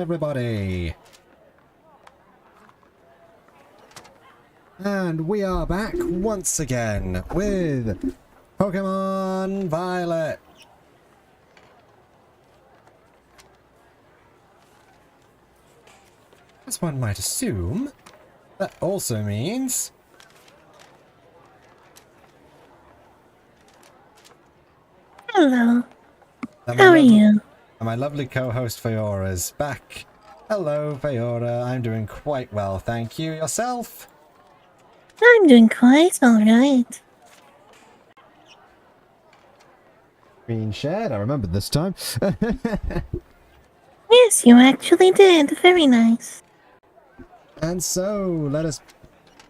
everybody! And we are back once again with Pokemon Violet! As one might assume, that also means... Hello. How are you? My lovely co-host Feora's back. Hello, Feora. I'm doing quite well, thank you. Yourself? I'm doing quite alright. Screen shared. I remembered this time. Yes, you actually did. Very nice. And so, let us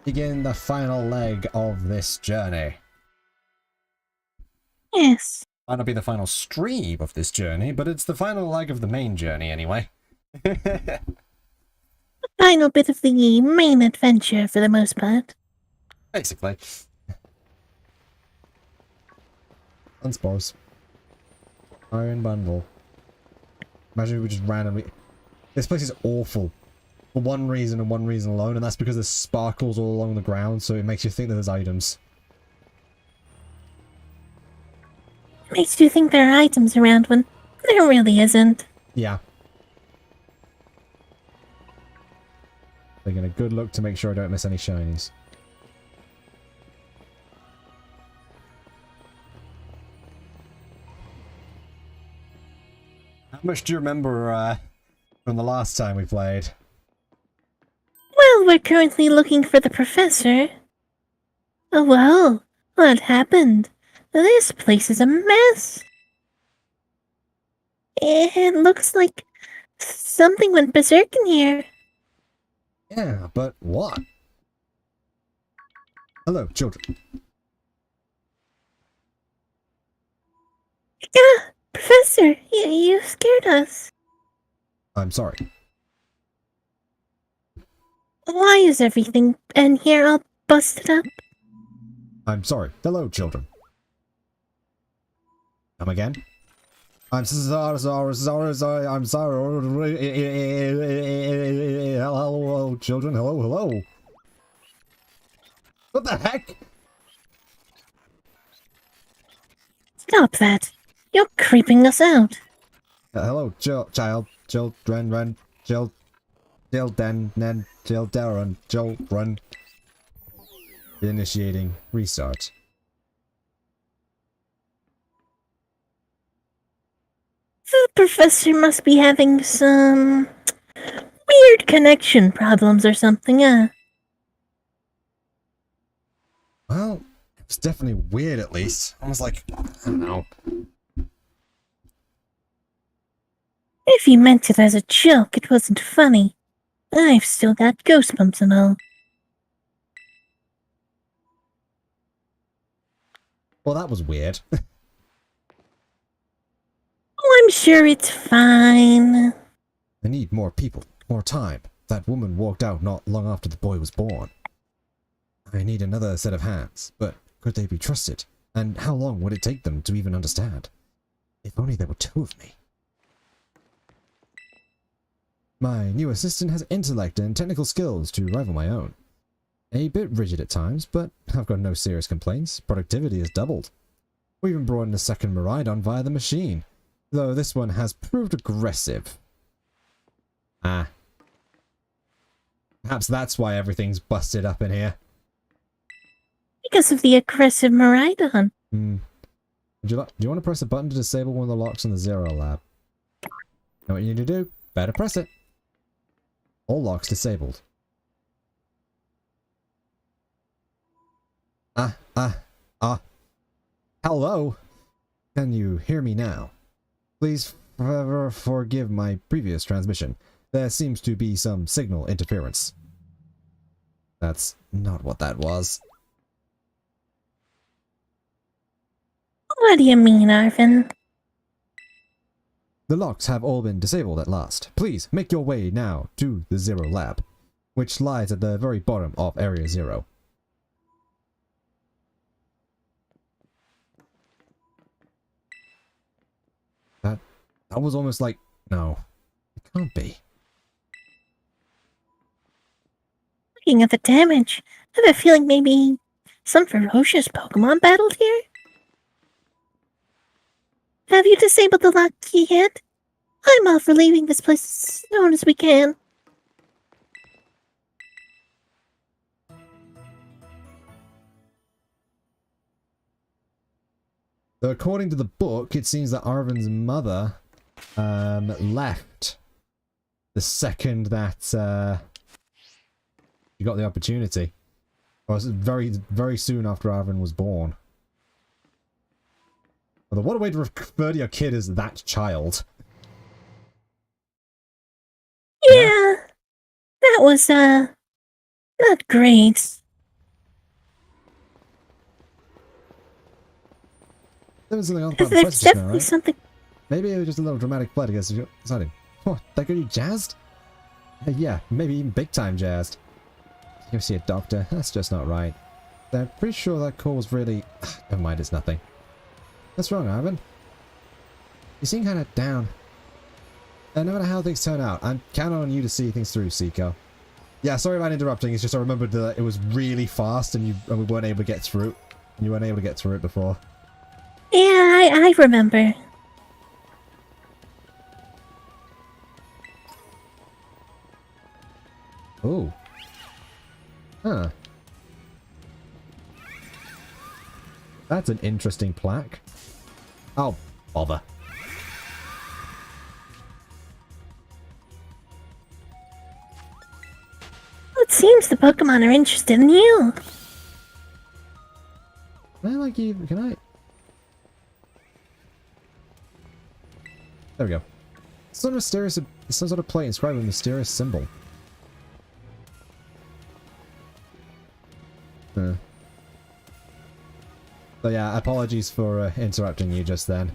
begin the final leg of this journey. Yes. Might not be the final stream of this journey, but it's the final leg of the main journey anyway. Final bit of the main adventure for the most part. Basically. Unspores. Iron bundle. Imagine if we just randomly... This place is awful. For one reason and one reason alone, and that's because there's sparkles all along the ground, so it makes you think that there's items. Makes you think there are items around when there really isn't. Yeah. Taking a good look to make sure I don't miss any shinies. How much do you remember from the last time we played? Well, we're currently looking for the Professor. Oh well, what happened? This place is a mess. It looks like something went berserk in here. Yeah, but what? Hello, children. Yeah, Professor, you scared us. I'm sorry. Why is everything in here all busted up? I'm sorry. Hello, children. Come again? I'm sorry, I'm sorry. Hello, children. Hello. What the heck? Stop that. You're creeping us out. Hello, children, children. Initiating restart. The Professor must be having some weird connection problems or something, Well, it was definitely weird at least. I was like, I don't know. If you meant it as a joke, it wasn't funny. I've still got goosebumps and all. Well, that was weird. Oh, I'm sure it's fine. I need more people, more time. That woman walked out not long after the boy was born. I need another set of hands, but could they be trusted? And how long would it take them to even understand? If only there were two of me. My new assistant has intellect and technical skills to rival my own. A bit rigid at times, but I've got no serious complaints. Productivity has doubled. We even brought in a second Miraidon via the machine, though this one has proved aggressive. Ah. Perhaps that's why everything's busted up in here. Because of the aggressive Miraidon. Do you want to press a button to disable one of the locks in the Zero Lab? Know what you need to do? Better press it. All locks disabled. Hello? Can you hear me now? Please forgive my previous transmission. There seems to be some signal interference. That's not what that was. What do you mean, Arvin? The locks have all been disabled at last. Please make your way now to the Zero Lab, which lies at the very bottom of Area Zero. That was almost like... No, it can't be. Speaking of the damage, I have a feeling maybe some ferocious Pokemon battled here? Have you disabled the lock key yet? I'm all for leaving this place as soon as we can. So according to the book, it seems that Arven's mother left the second that she got the opportunity. Or was it very, very soon after Arven was born. Although what a way to refer to your kid as that child. Yeah, that was, not great. There was something else about the There's process just now, definitely right? something. Maybe it was just a little dramatic flood against you deciding. What, that got you jazzed? Yeah, maybe even big time jazzed. You see a doctor? That's just not right. I'm pretty sure that call was really... Never mind, it's nothing. What's wrong, Arven? You seem kind of down. No matter how things turn out, I'm counting on you to see things through, Seiko. Yeah, sorry about interrupting, it's just I remembered that it was really fast and we weren't able to get through it. You weren't able to get through it before. Yeah, I remember. Oh. Huh. That's an interesting plaque. Oh, bother. It seems the Pokemon are interested in you. Can I, like, even... Can I... There we go. Some mysterious... Some sort of plate inscribed with a mysterious symbol. Huh. So yeah, apologies for interrupting you just then.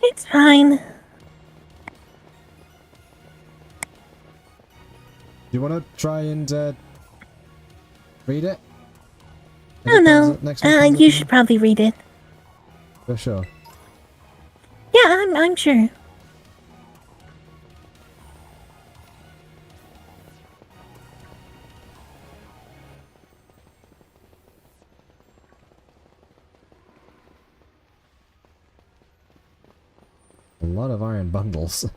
It's fine. Do you want to try and read it? Oh no, you should probably read it. For sure. Yeah, I'm sure. A lot of iron bundles.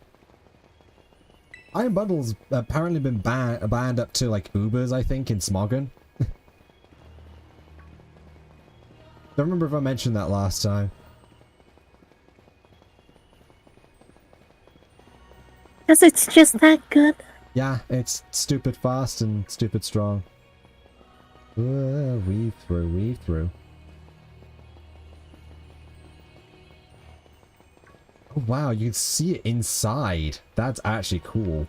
Iron bundles apparently been banned up to like Ubers, I think, in Smogon. Don't remember if I mentioned that last time. Because it's just that good. Yeah, it's stupid fast and stupid strong. Weave through, weave through. Oh wow, you can see it inside. That's actually cool. You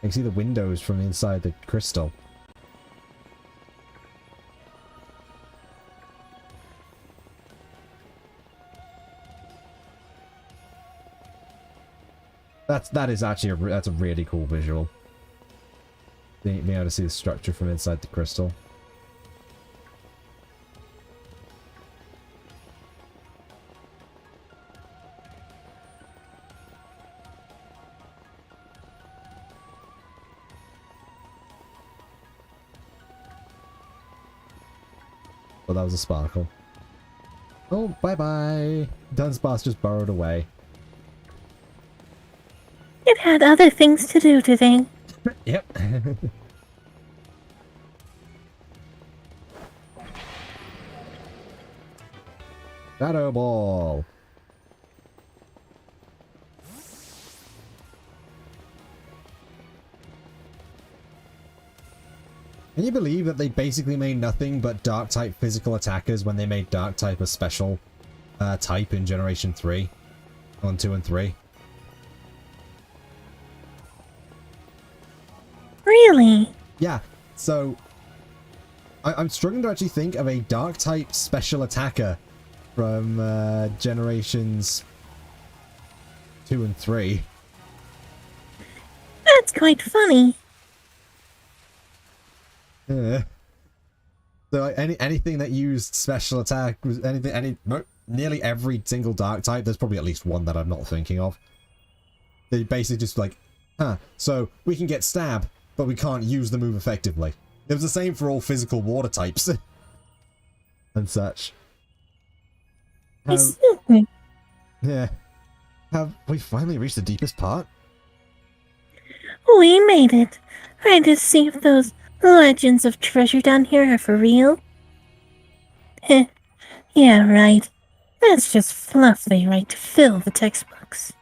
can see the windows from inside the crystal. That is actually that's a really cool visual. Being able to see the structure from inside the crystal. Well, that was a sparkle. Oh, bye-bye. Dunsparce just burrowed away. It had other things to do today. Yep. Shadow Ball. Can you believe that they basically made nothing but Dark-type physical attackers when they made Dark-type a special type in Generation 3? On 2 and 3? Really? Yeah, so... I'm struggling to actually think of a Dark-type special attacker from Generations 2 and 3. That's quite funny. Yeah. So anything that used special attack was nearly every single dark type. There's probably at least one that I'm not thinking of. They basically just like, huh? So we can get stab. but we can't use the move effectively. It was the same for all physical water types. And such. Yeah. Have we finally reached the deepest part? We made it. Ready to see if those legends of treasure down here are for real? Heh. Yeah, right. That's just fluff they write to fill the textbooks.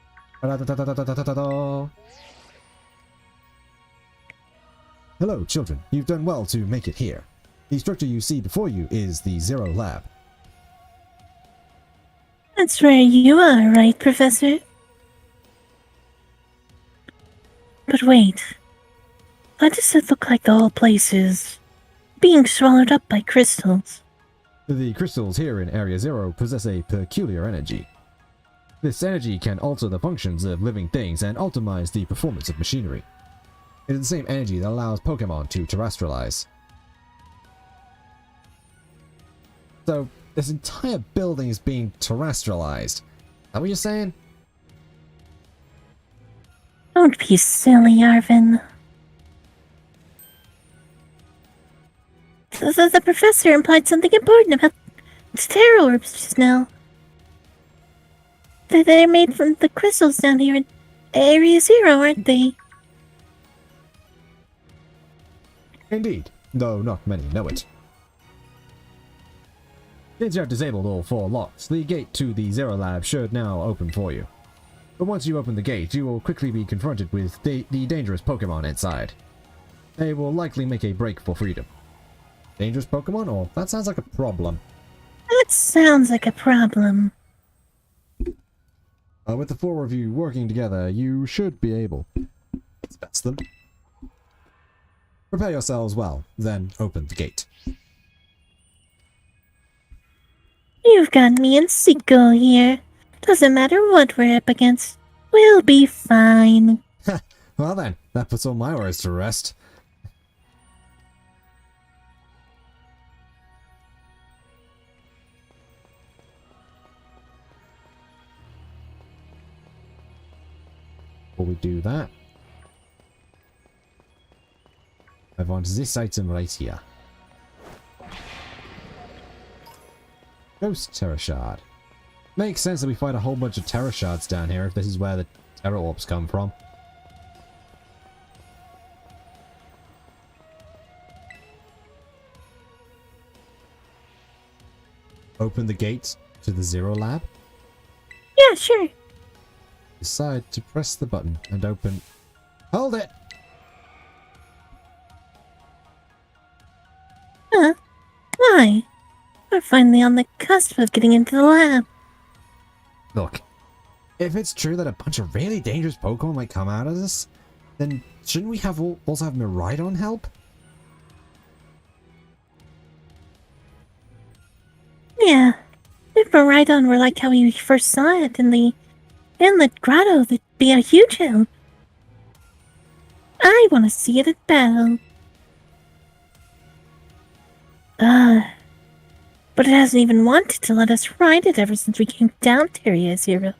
Hello, children. You've done well to make it here. The structure you see before you is the Zero Lab. That's where you are, right, Professor? But wait. Why does it look like the whole place is being swallowed up by crystals? The crystals here in Area Zero possess a peculiar energy. This energy can alter the functions of living things and optimize the performance of machinery. It is the same energy that allows Pokémon to terrestrialize. So, this entire building is being terrestrialized. Is that what you're saying? Don't be silly, Arvin. The professor implied something important about the terror orbs just now. They're made from the crystals down here in Area Zero, aren't they? Indeed, though not many know it. Since you have disabled all 4 locks, the gate to the Zero Lab should now open for you. But once you open the gate, you will quickly be confronted with the dangerous Pokémon inside. They will likely make a break for freedom. Dangerous Pokémon? Or that sounds like a problem. That sounds like a problem. With the 4 of you working together, you should be able to best them. Prepare yourselves well, then open the gate. You've got me and Seiko here. Doesn't matter what we're up against. We'll be fine. Well then, that puts all my worries to rest. Before we do that, I want this item right here. Ghost Terror Shard. Makes sense that we find a whole bunch of Terror Shards down here if this is where the Terror Orbs come from. Open the gate to the Zero Lab. Yeah, sure. Decide to press the button and open... Hold it! Huh? Why? We're finally on the cusp of getting into the lab. Look, if it's true that a bunch of really dangerous Pokemon might come out of this, then shouldn't we also have Miraidon help? Yeah. If Miraidon were like how we first saw it in the Inlet Grotto, that'd be a huge help. I want to see it at battle. But it hasn't even wanted to let us ride it ever since we came down to Area Zero.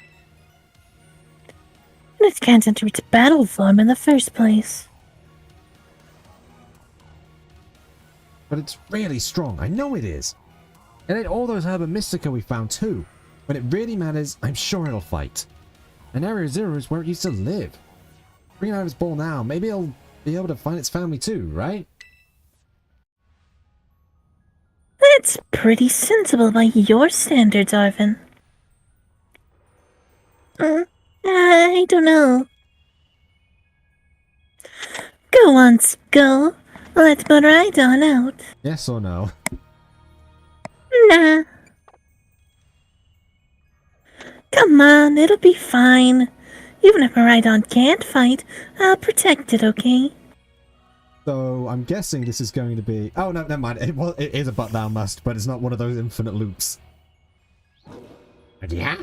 And it can't enter its battle form in the first place. But it's really strong, I know it is. And then all those Herba Mystica we found too. When it really matters, I'm sure it'll fight. And Area Zero is where it used to live. Bring it out of its ball now, maybe it'll be able to find its family too, right? That's pretty sensible by your standards, Arvin. I don't know. Go on, Skull. Let Miraidon out. Yes or no? Nah. Come on, it'll be fine. Even if Miraidon can't fight, I'll protect it, okay? So, I'm guessing this is going to be... Oh, no, never mind. It is a but thou must, but it's not one of those infinite loops. Yeah?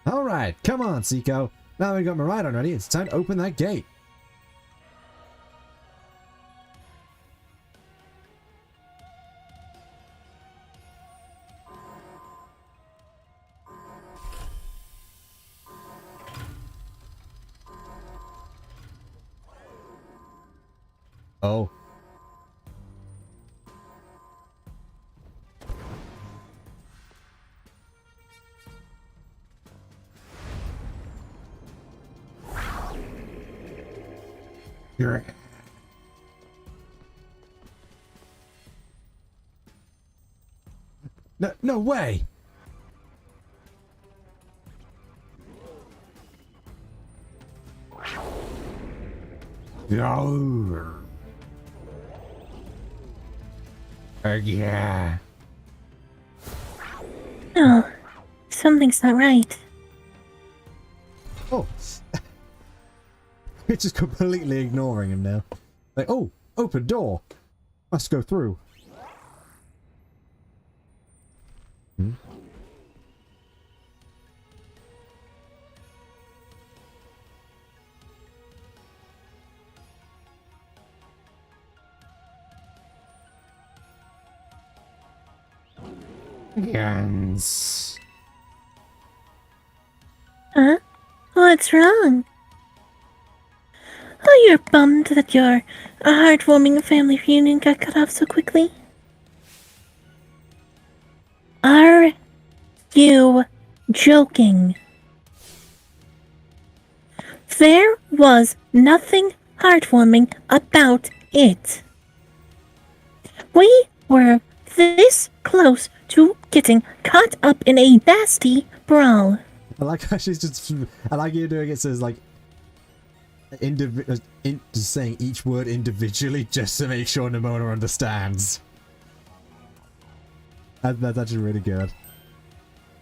Alright, come on, Seiko. Now we've got Miraidon ready, it's time to open that gate. Oh. You're... No way! No. Yeah. Oh, something's not right. Oh. It's just completely ignoring him now. Like, oh, open door. Must go through. Hmm? Guns. Huh? What's wrong? Oh, you're bummed that your heartwarming family reunion got cut off so quickly? Are you joking? There was nothing heartwarming about it. We were this close to getting caught up in a nasty brawl. I like how she's just... I like you doing it so it's like... just saying each word individually just to make sure Nimona understands. That's actually really good.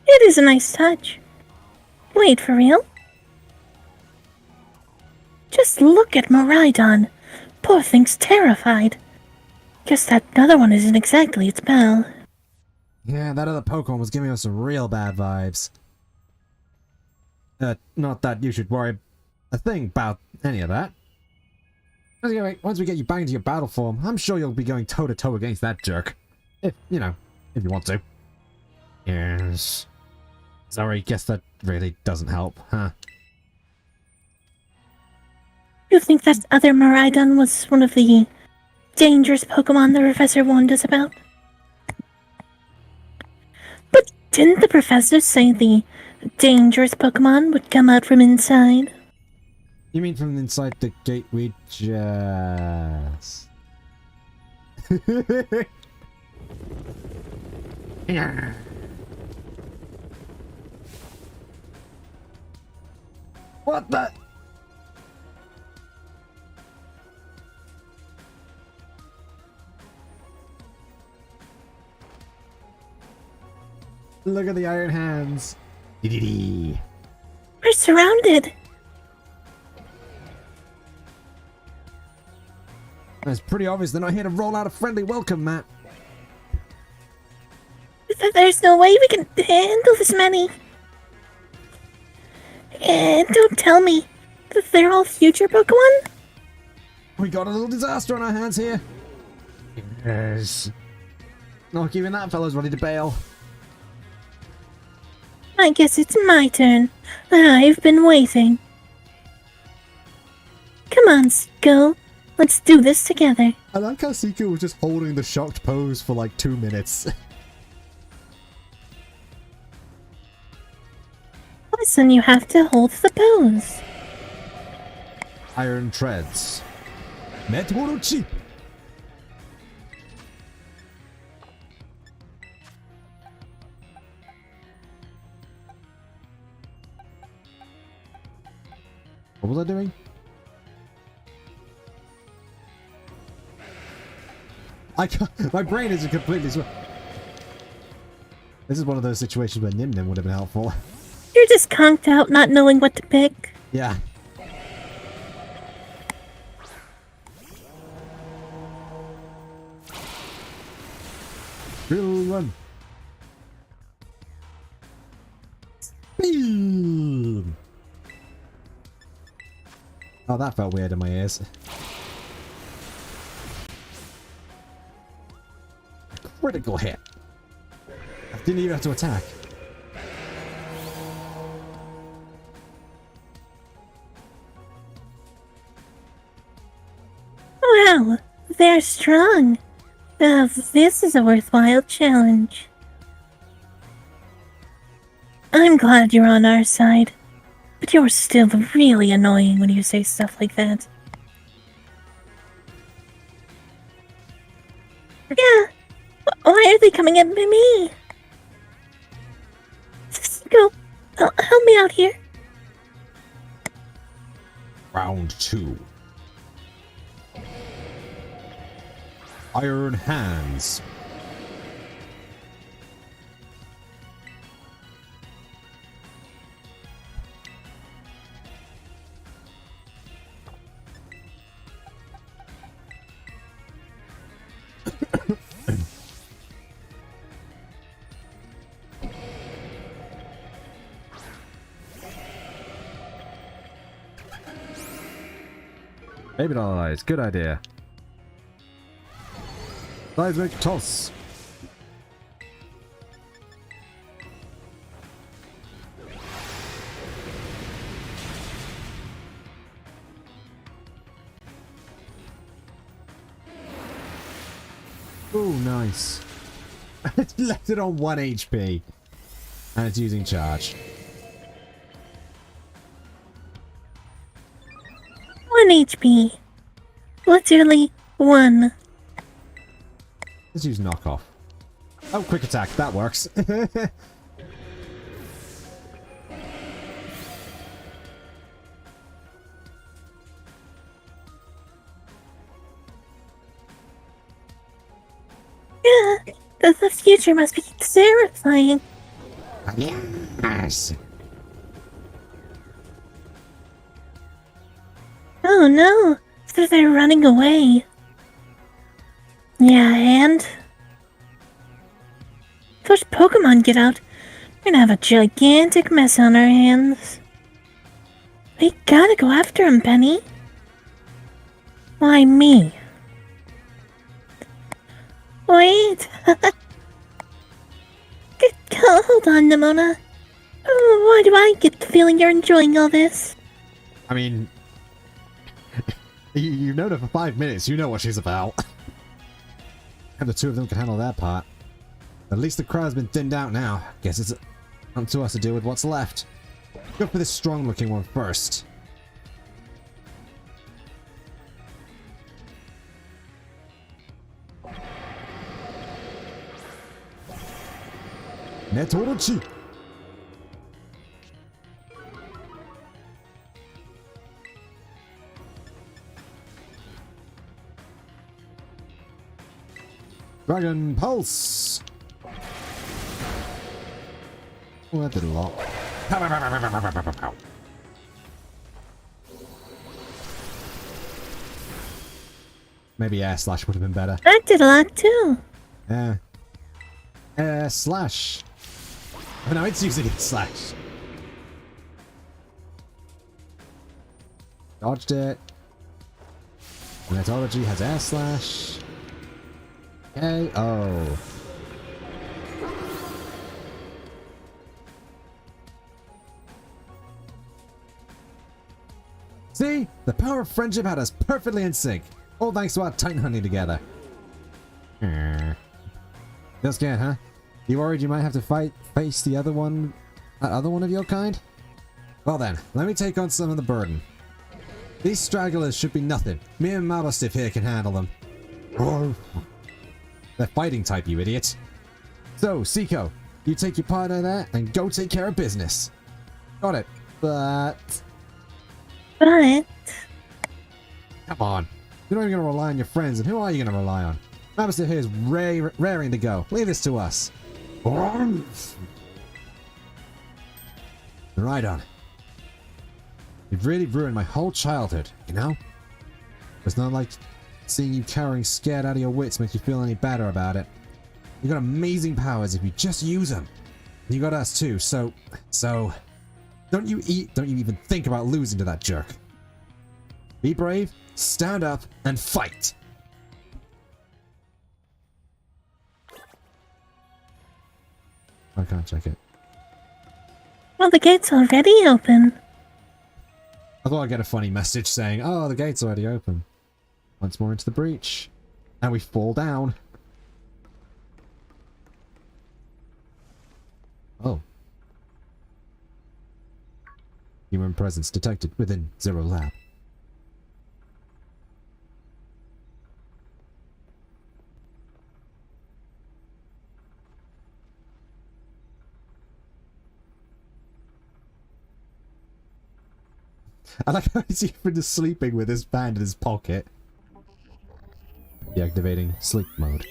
It is a nice touch. Wait, for real? Just look at Miraidon. Poor thing's terrified. Guess that other one isn't exactly its pal. Yeah, that other Pokemon was giving us some real bad vibes. Not that you should worry a thing about any of that. Anyway, once we get you back into your battle form, I'm sure you'll be going toe-to-toe against that jerk. If you want to. Yes. Sorry, guess that really doesn't help, huh? You think that other Miraidon was one of the dangerous Pokemon the Professor warned us about? But didn't the Professor say the dangerous Pokemon would come out from inside? You mean from inside the gate we just... Yeah. What the... Look at the iron hands. We're surrounded. It's pretty obvious they're not here to roll out a friendly welcome, Matt. There's no way we can handle this many. And don't tell me that they're all future Pokemon? We got a little disaster on our hands here. Yes. Not even that fella's ready to bail. I guess it's my turn. I've been waiting. Come on, Seiko. Let's do this together. I like how Seiko was just holding the shocked pose for like 2 minutes. Listen, you have to hold the pose. Iron treads. Metorochi. What was I doing? I can't, my brain is completely... This is one of those situations where Nim Nim would have been helpful. You're just conked out, not knowing what to pick. Yeah. Drill run. Boom. Oh, that felt weird in my ears. Critical hit. I didn't even have to attack. Well, they're strong. This is a worthwhile challenge. I'm glad you're on our side, but you're still really annoying when you say stuff like that. Yeah, why are they coming at me? Go, help me out here. Round 2. Iron Hands. Baby doll eyes, good idea. Seismic toss. Oh, nice. It left it on 1 HP. And it's using charge. 1 HP. Literally 1. Let's use knockoff. Oh, quick attack. That works. Yeah, the future must be terrifying. Yes. Oh no, so they're running away. Yeah, and if those Pokemon get out, we're gonna have a gigantic mess on our hands. We gotta go after him, Penny. Why me? Wait. Hold on, Nimona. Why do I get the feeling you're enjoying all this? I mean, you've known her for 5 minutes. You know what she's about. And the two of them can handle that part. At least the crowd's been thinned out now. Guess it's up to us to deal with what's left. Go for this strong-looking one first. Netorochi! Dragon Pulse! Oh, that did a lot. Maybe Air Slash would have been better. That did a lot too. Yeah. Air Slash. Oh no, it's using Air Slash. Dodged it. Metology has Air Slash. Okay, oh. See? The power of friendship had us perfectly in sync. All thanks to our Titan hunting together. Feel scared, huh? You worried you might have to face the other one? That other one of your kind? Well then, let me take on some of the burden. These stragglers should be nothing. Me and Mabostiff here can handle them. They're fighting type, you idiot. So, Seiko, you take your part of that and go take care of business. Got it. But... But... Come on. You're not even going to rely on your friends, and who are you going to rely on? Mabostiff here is raring to go. Leave this to us. Right on. You've really ruined my whole childhood, you know? It's not like seeing you cowering scared out of your wits makes you feel any better about it. You got amazing powers if you just use them. And you got us too, so don't you even think about losing to that jerk. Be brave, stand up, and fight. I can't check it. Well, the gate's already open. I thought I'd get a funny message saying, oh, the gate's already open. Once more into the breach. And we fall down. Oh. Human presence detected within Zero Lab. I like how he's even just sleeping with his band in his pocket. Deactivating sleep mode.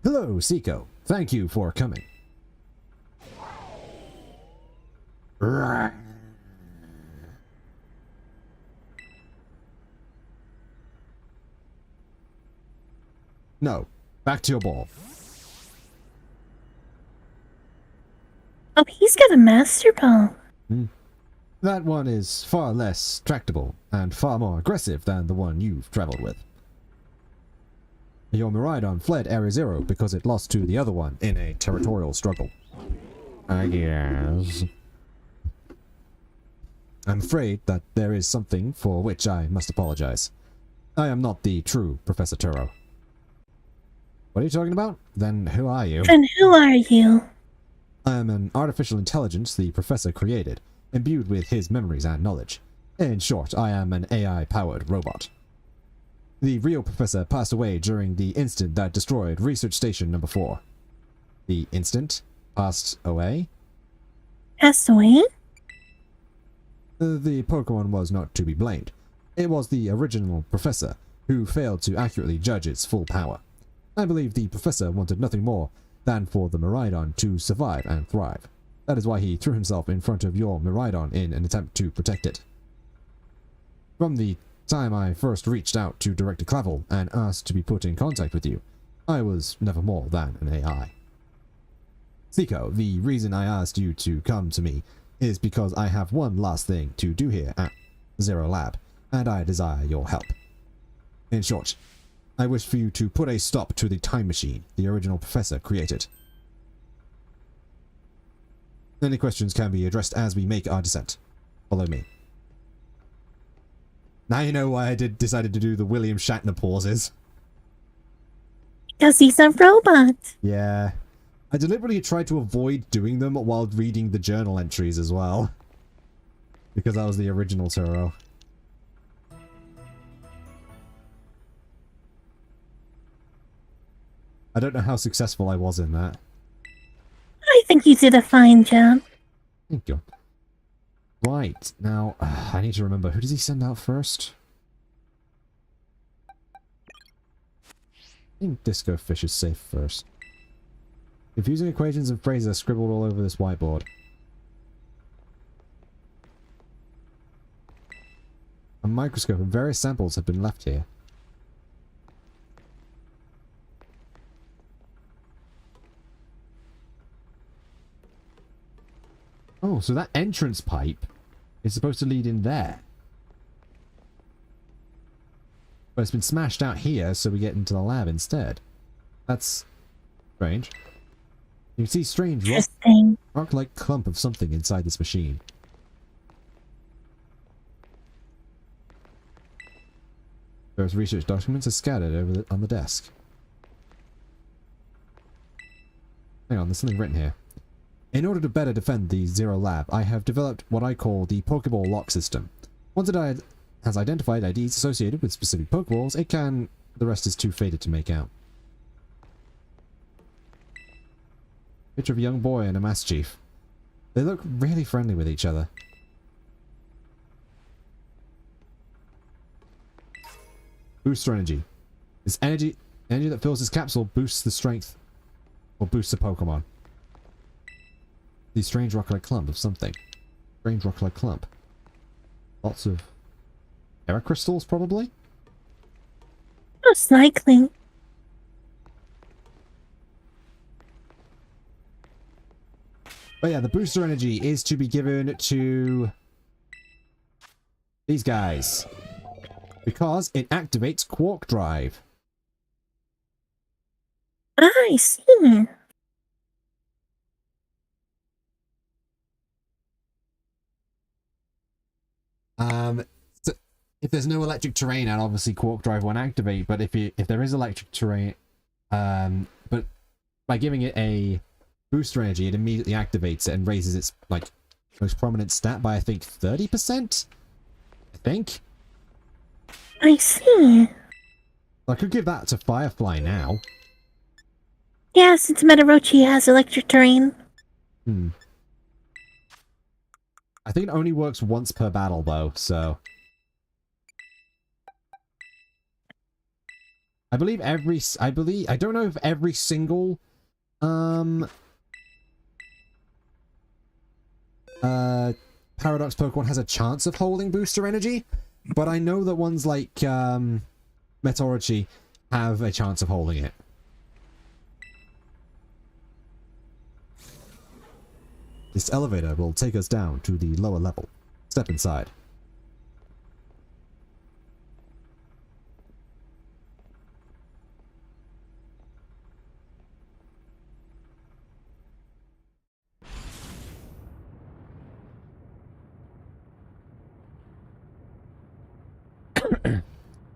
Hello, Seiko. Thank you for coming. No. Back to your ball. Oh, he's got a Master Ball. That one is far less tractable and far more aggressive than the one you've traveled with. Your Miraidon fled Area Zero because it lost to the other one in a territorial struggle. I guess. I'm afraid that there is something for which I must apologize. I am not the true Professor Turo. What are you talking about? Then who are you? Then who are you? I am an artificial intelligence the Professor created, imbued with his memories and knowledge. In short, I am an AI-powered robot. The real Professor passed away during the incident that destroyed Research Station Number 4. The instant passed away? Passed away? The Pokémon was not to be blamed. It was the original Professor who failed to accurately judge its full power. I believe the Professor wanted nothing more than for the Miraidon to survive and thrive. That is why he threw himself in front of your Miraidon in an attempt to protect it. From the time I first reached out to Director Clavel and asked to be put in contact with you, I was never more than an AI. Seiko, the reason I asked you to come to me is because I have one last thing to do here at Zero Lab, and I desire your help. In short, I wish for you to put a stop to the time machine the original Professor created. Any questions can be addressed as we make our descent. Follow me. Now you know why I decided to do the William Shatner pauses. Because he's a robot. Yeah. I deliberately tried to avoid doing them while reading the journal entries as well. Because that was the original Turo. I don't know how successful I was in that. I think you did a fine job. Thank you. Right, now, I need to remember, who does he send out first? I think Disco Fish is safe first. Confusing equations and phrases are scribbled all over this whiteboard. A microscope and various samples have been left here. Oh, so that entrance pipe is supposed to lead in there. But it's been smashed out here, so we get into the lab instead. That's strange. You can see strange Interesting. rock-like clump of something inside this machine. Various research documents are scattered over on the desk. Hang on, there's something written here. In order to better defend the Zero Lab, I have developed what I call the Pokeball lock system. Once it has identified IDs associated with specific Pokeballs, it can... the rest is too faded to make out. Picture of a young boy and a Master Chief. They look really friendly with each other. Booster energy. This energy that fills this capsule boosts the strength or boosts the Pokemon. The strange rock-like clump of something. Strange rock-like clump. Lots of Terra crystals, probably? Most likely. But yeah, the booster energy is to be given to these guys. Because it activates Quark Drive. I see. So if there's no electric terrain, I'd obviously Quark Drive won't activate. But if there is electric terrain, but by giving it a booster energy, it immediately activates it and raises its like most prominent stat by I think 30%. I think. I see. I could give that to Firefly now. Yeah, since Metarochi has electric terrain. I think it only works once per battle though, so I don't know if every single Paradox Pokemon has a chance of holding booster energy, but I know that ones like Metorochi have a chance of holding it. This elevator will take us down to the lower level. Step inside.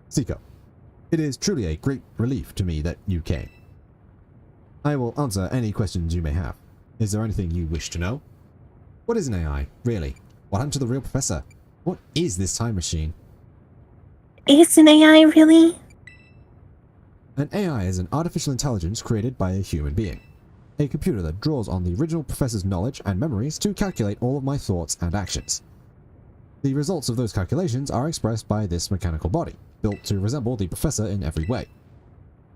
Seiko, it is truly a great relief to me that you came. I will answer any questions you may have. Is there anything you wish to know? What is an AI, really? What happened to the real professor? What is this time machine? Is an AI really? An AI is an artificial intelligence created by a human being. A computer that draws on the original professor's knowledge and memories to calculate all of my thoughts and actions. The results of those calculations are expressed by this mechanical body, built to resemble the professor in every way.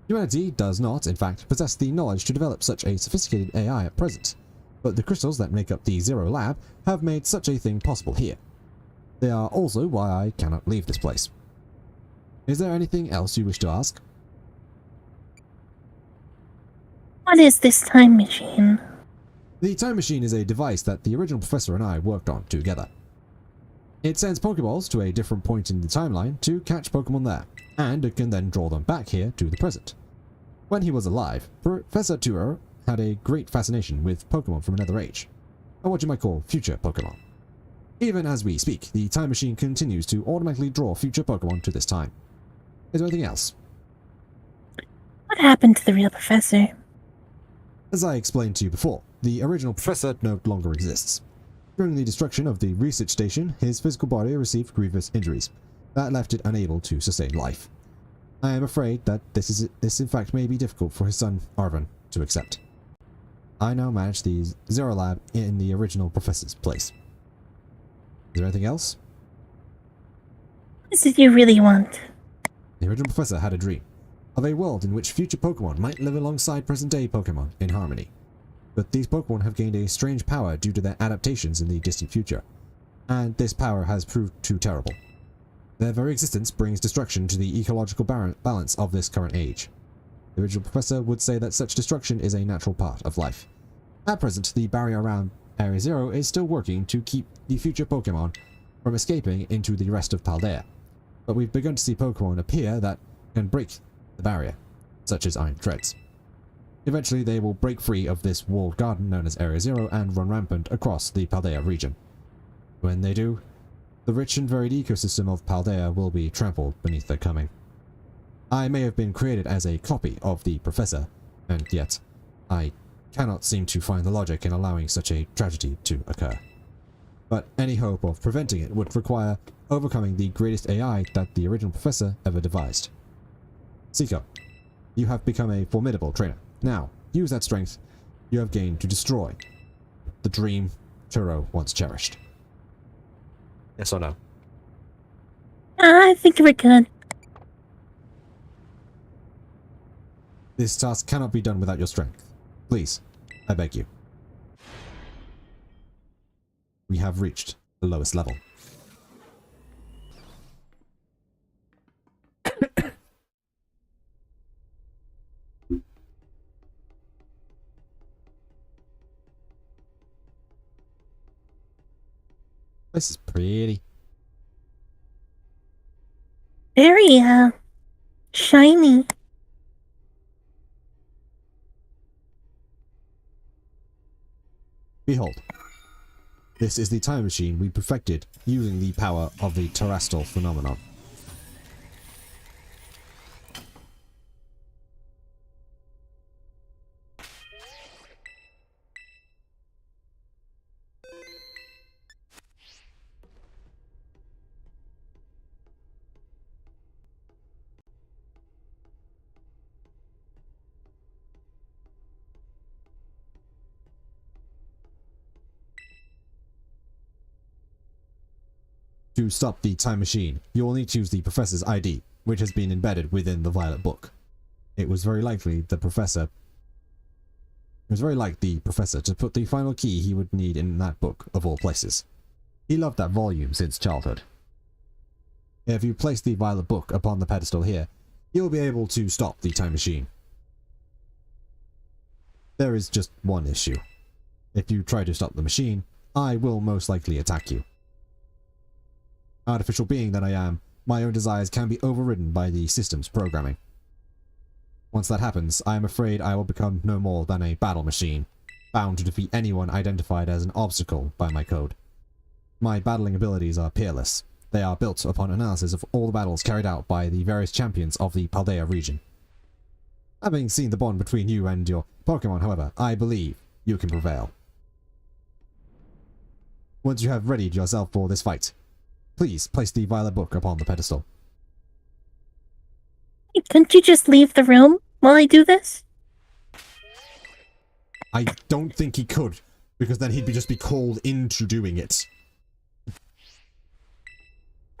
Humanity does not, in fact, possess the knowledge to develop such a sophisticated AI at present, but the crystals that make up the Zero Lab have made such a thing possible here. They are also why I cannot leave this place. Is there anything else you wish to ask? What is this time machine? The time machine is a device that the original professor and I worked on together. It sends Pokeballs to a different point in the timeline to catch Pokemon there, and it can then draw them back here to the present. When he was alive, Professor Tuo had a great fascination with Pokemon from another age, or what you might call future Pokemon. Even as we speak, the time machine continues to automatically draw future Pokemon to this time. Is there anything else? What happened to the real professor? As I explained to you before, the original professor no longer exists. During the destruction of the research station, his physical body received grievous injuries that left it unable to sustain life. I am afraid that this in fact may be difficult for his son, Arvin, to accept. I now manage the Zero Lab in the original professor's place. Is there anything else? What is it you really want? The original professor had a dream of a world in which future Pokemon might live alongside present-day Pokemon in harmony. But these Pokemon have gained a strange power due to their adaptations in the distant future, and this power has proved too terrible. Their very existence brings destruction to the ecological balance of this current age. The original professor would say that such destruction is a natural part of life. At present, the barrier around Area Zero is still working to keep the future Pokemon from escaping into the rest of Paldea, but we've begun to see Pokemon appear that can break the barrier, such as Iron Treads. Eventually, they will break free of this walled garden known as Area Zero and run rampant across the Paldea region. When they do, the rich and varied ecosystem of Paldea will be trampled beneath their coming. I may have been created as a copy of the Professor, and yet I cannot seem to find the logic in allowing such a tragedy to occur. But any hope of preventing it would require overcoming the greatest AI that the original Professor ever devised. Seiko, you have become a formidable trainer. Now, use that strength you have gained to destroy the dream Turo once cherished. Yes or no? I think we're good. This task cannot be done without your strength. Please, I beg you. We have reached the lowest level. This is pretty. Very, shiny. Behold. This is the time machine we perfected using the power of the terrestrial phenomenon. To stop the time machine, you will need to use the Professor's ID, which has been embedded within the Violet Book. It was very like the Professor to put the final key he would need in that book, of all places. He loved that volume since childhood. If you place the Violet Book upon the pedestal here, you will be able to stop the time machine. There is just one issue. If you try to stop the machine, I will most likely attack you. Artificial being that I am, my own desires can be overridden by the system's programming. Once that happens, I am afraid I will become no more than a battle machine, bound to defeat anyone identified as an obstacle by my code. My battling abilities are peerless. They are built upon analysis of all the battles carried out by the various champions of the Paldea region. Having seen the bond between you and your Pokémon, however, I believe you can prevail. Once you have readied yourself for this fight, please place the Violet Book upon the pedestal. Couldn't you just leave the room while I do this? I don't think he could, because then he'd just be called into doing it.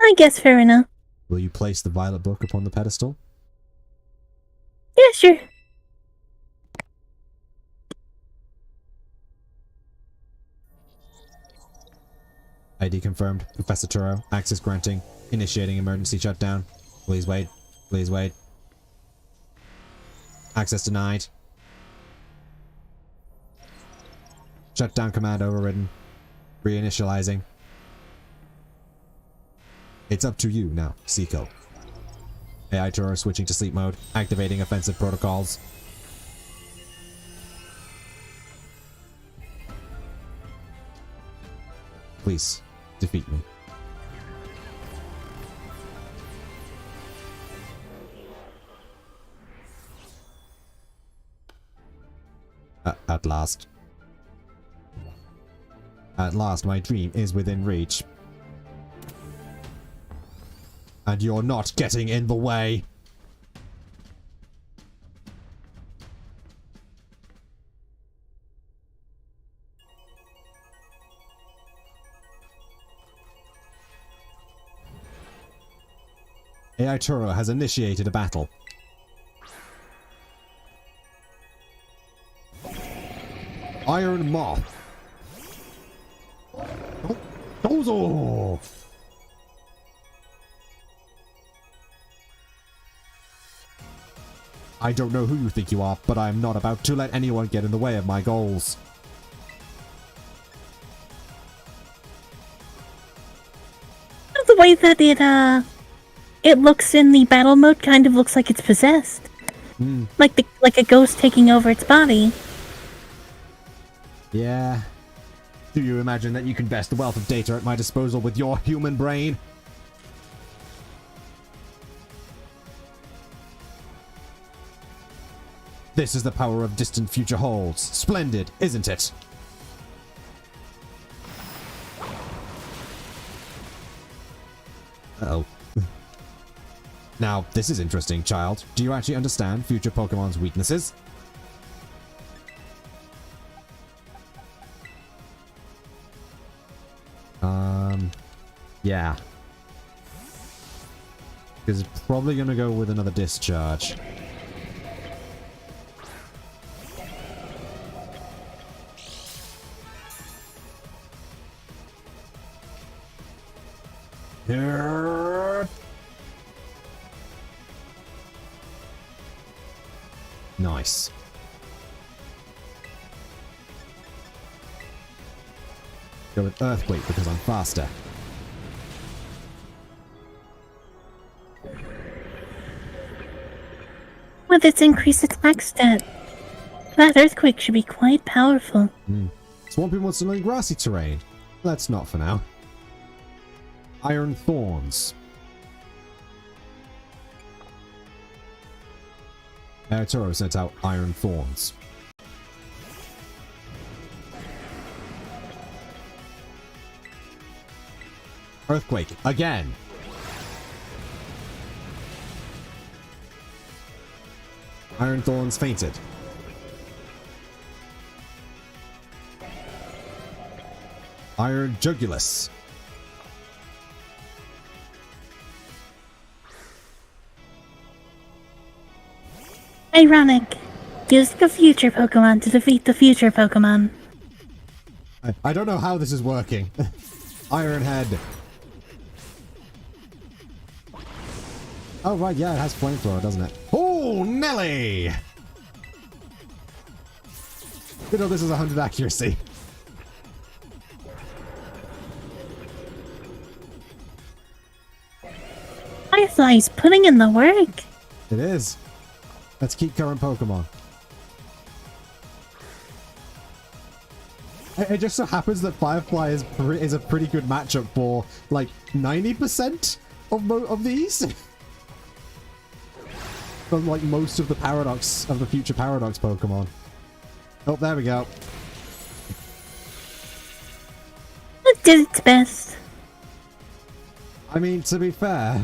I guess fair enough. Will you place the Violet Book upon the pedestal? Yeah, sure. ID confirmed. Professor Turo. Access granting. Initiating emergency shutdown. Please wait. Please wait. Access denied. Shutdown command overridden. Reinitializing. It's up to you now, Seiko. AI Turo switching to sleep mode. Activating offensive protocols. Please, defeat me. At last. At last, my dream is within reach. And you're not getting in the way. AI Turo has initiated a battle. Iron Moth. Dozo! I don't know who you think you are, but I'm not about to let anyone get in the way of my goals. The way that it looks in the battle mode kind of looks like it's possessed. Like a ghost taking over its body. Yeah. Do you imagine that you can best the wealth of data at my disposal with your human brain? This is the power of distant future holds. Splendid, isn't it? Uh-oh. Now, this is interesting, child. Do you actually understand future Pokemon's weaknesses? Yeah. Because it's probably going to go with another discharge. Nice. Go with Earthquake because I'm faster. With its increased attack stat, that Earthquake should be quite powerful. Swampy wants to learn grassy terrain. Let's not for now. Iron Thorns. Toro sent out Iron Thorns. Earthquake, again! Iron Thorns fainted. Iron Jugulus. Ironic. Use the future Pokemon to defeat the future Pokemon. I don't know how this is working. Iron Head. Oh, right, yeah, it has flamethrower, doesn't it? Oh, Nelly! You know, this is 100 accuracy. Firefly's putting in the work. It is. Let's keep current Pokemon. It just so happens that Firefly is a pretty good matchup for, like, 90% of these. From, like, most of the Paradox, of the future Paradox Pokemon. Oh, there we go. It did its best. I mean, to be fair...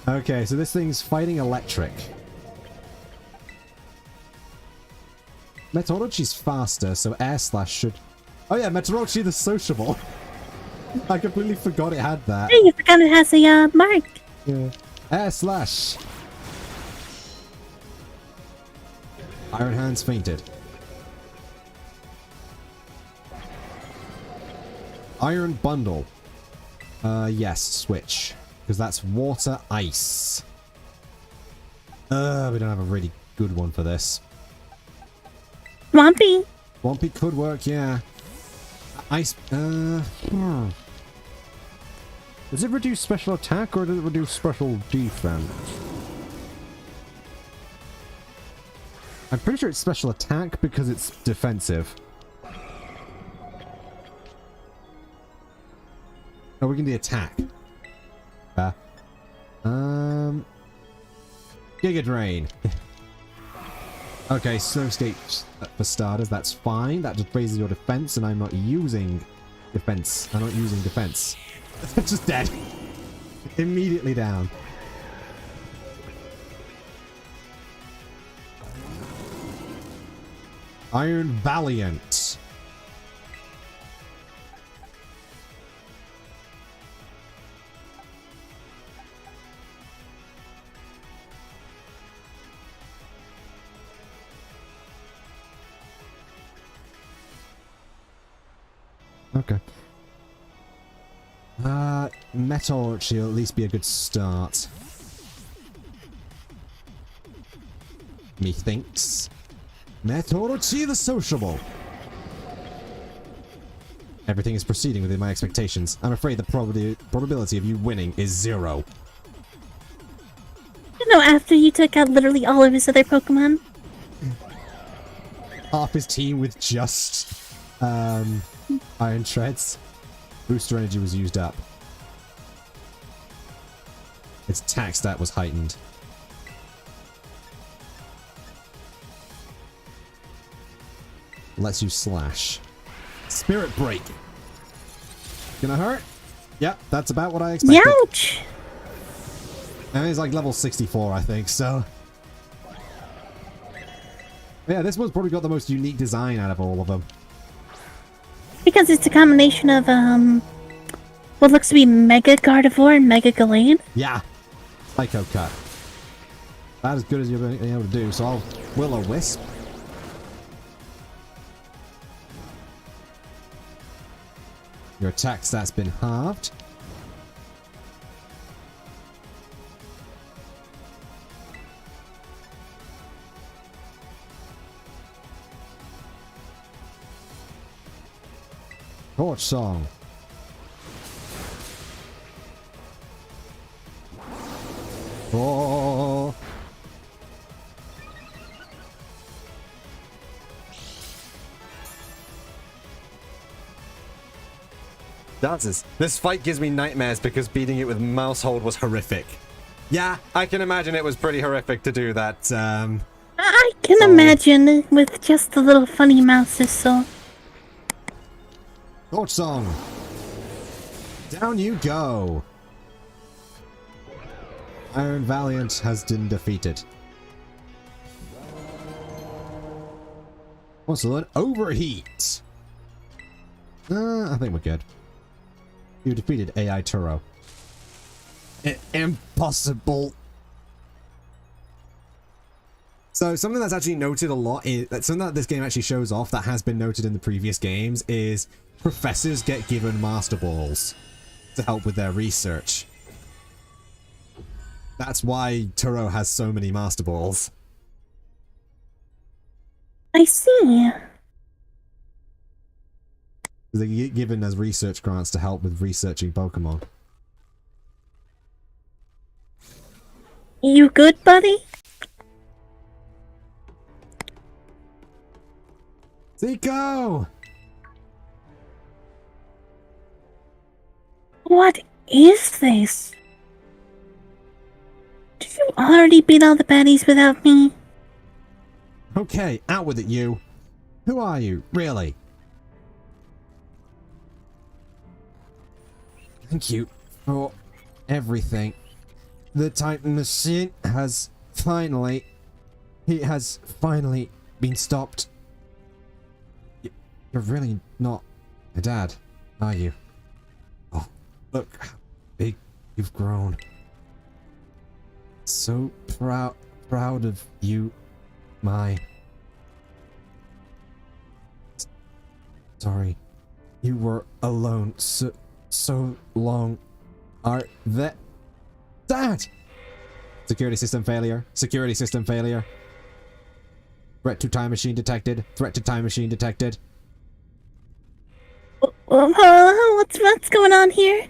Okay, so this thing's fighting electric. Meteorology's faster, so Air Slash should... Oh yeah, Meteorology the sociable. I completely forgot it had that. Hey, you forgot it has a mark. Yeah. Air Slash. Iron Hands fainted. Iron Bundle. Yes, switch. Because that's water ice. We don't have a really good one for this. Swampy. Swampy could work, yeah. Ice. Does it reduce special attack or does it reduce special defense? I'm pretty sure it's special attack because it's defensive. Oh, we can do attack. Giga Drain. Okay, slow state for starters, that's fine. That just raises your defense, and I'm not using defense. I'm not using defense. It's just dead. Immediately down. Iron Valiant. Okay. Metal should at least be a good start. Methinks. Meteorology the sociable. Everything is proceeding within my expectations. I'm afraid the probability of you winning is 0. You know, after you took out literally all of his other Pokemon. Half his team with just Iron Shreds. Booster energy was used up. Its attack stat was heightened. Lets you slash. Spirit Break. Gonna hurt? Yep, that's about what I expected. Ouch! And he's like level 64, I think, so... Yeah, this one's probably got the most unique design out of all of them. Because it's a combination of, what looks to be Mega Gardevoir and Mega Gallade. Yeah. Psycho Cut. About as good as you're going to be able to do, so I'll Will-O-Wisp. Your attack stat's been halved. Torch Song. Oh. Dances. This fight gives me nightmares because beating it with mouse hold was horrific. Yeah, I can imagine it was pretty horrific to do that. I can imagine with just the little funny mouses, so... Torch Song! Down you go! Iron Valiant has been defeated. Wants to learn Overheat! I think we're good. You defeated AI Turo. Impossible! So something that's actually noted a lot, something that this game actually shows off that has been noted in the previous games is professors get given Master Balls to help with their research. That's why Turo has so many Master Balls. I see. They get given as research grants to help with researching Pokemon. You good, buddy? Zico! What is this? Did you already beat all the baddies without me? Okay, out with it, you. Who are you, really? Thank you for everything. The time machine has finally... He has finally been stopped. You're really not a dad, are you? Oh, look how big you've grown. So proud of you, my... Sorry, you were alone so long. Are that... Dad! Security system failure. Security system failure. Threat to time machine detected. Threat to time machine detected. What's going on here?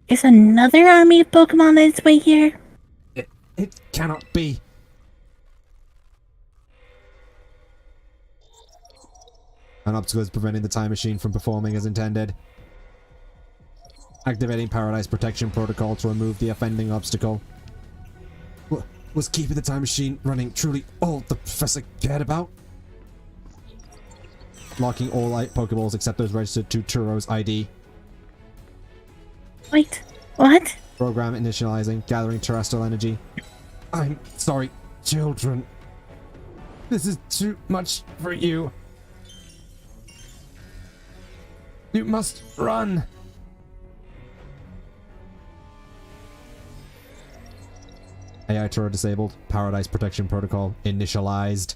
Is another army of Pokemon on its way here? It cannot be. An obstacle is preventing the time machine from performing as intended. Activating Paradise Protection Protocol to remove the offending obstacle. Was keeping the time machine running truly all the Professor cared about? Locking all Pokeballs except those registered to Turo's ID. Wait, what? Program initializing, gathering terrestrial energy. I'm sorry, children. This is too much for you. You must run. AI Turo disabled. Paradise Protection Protocol initialized.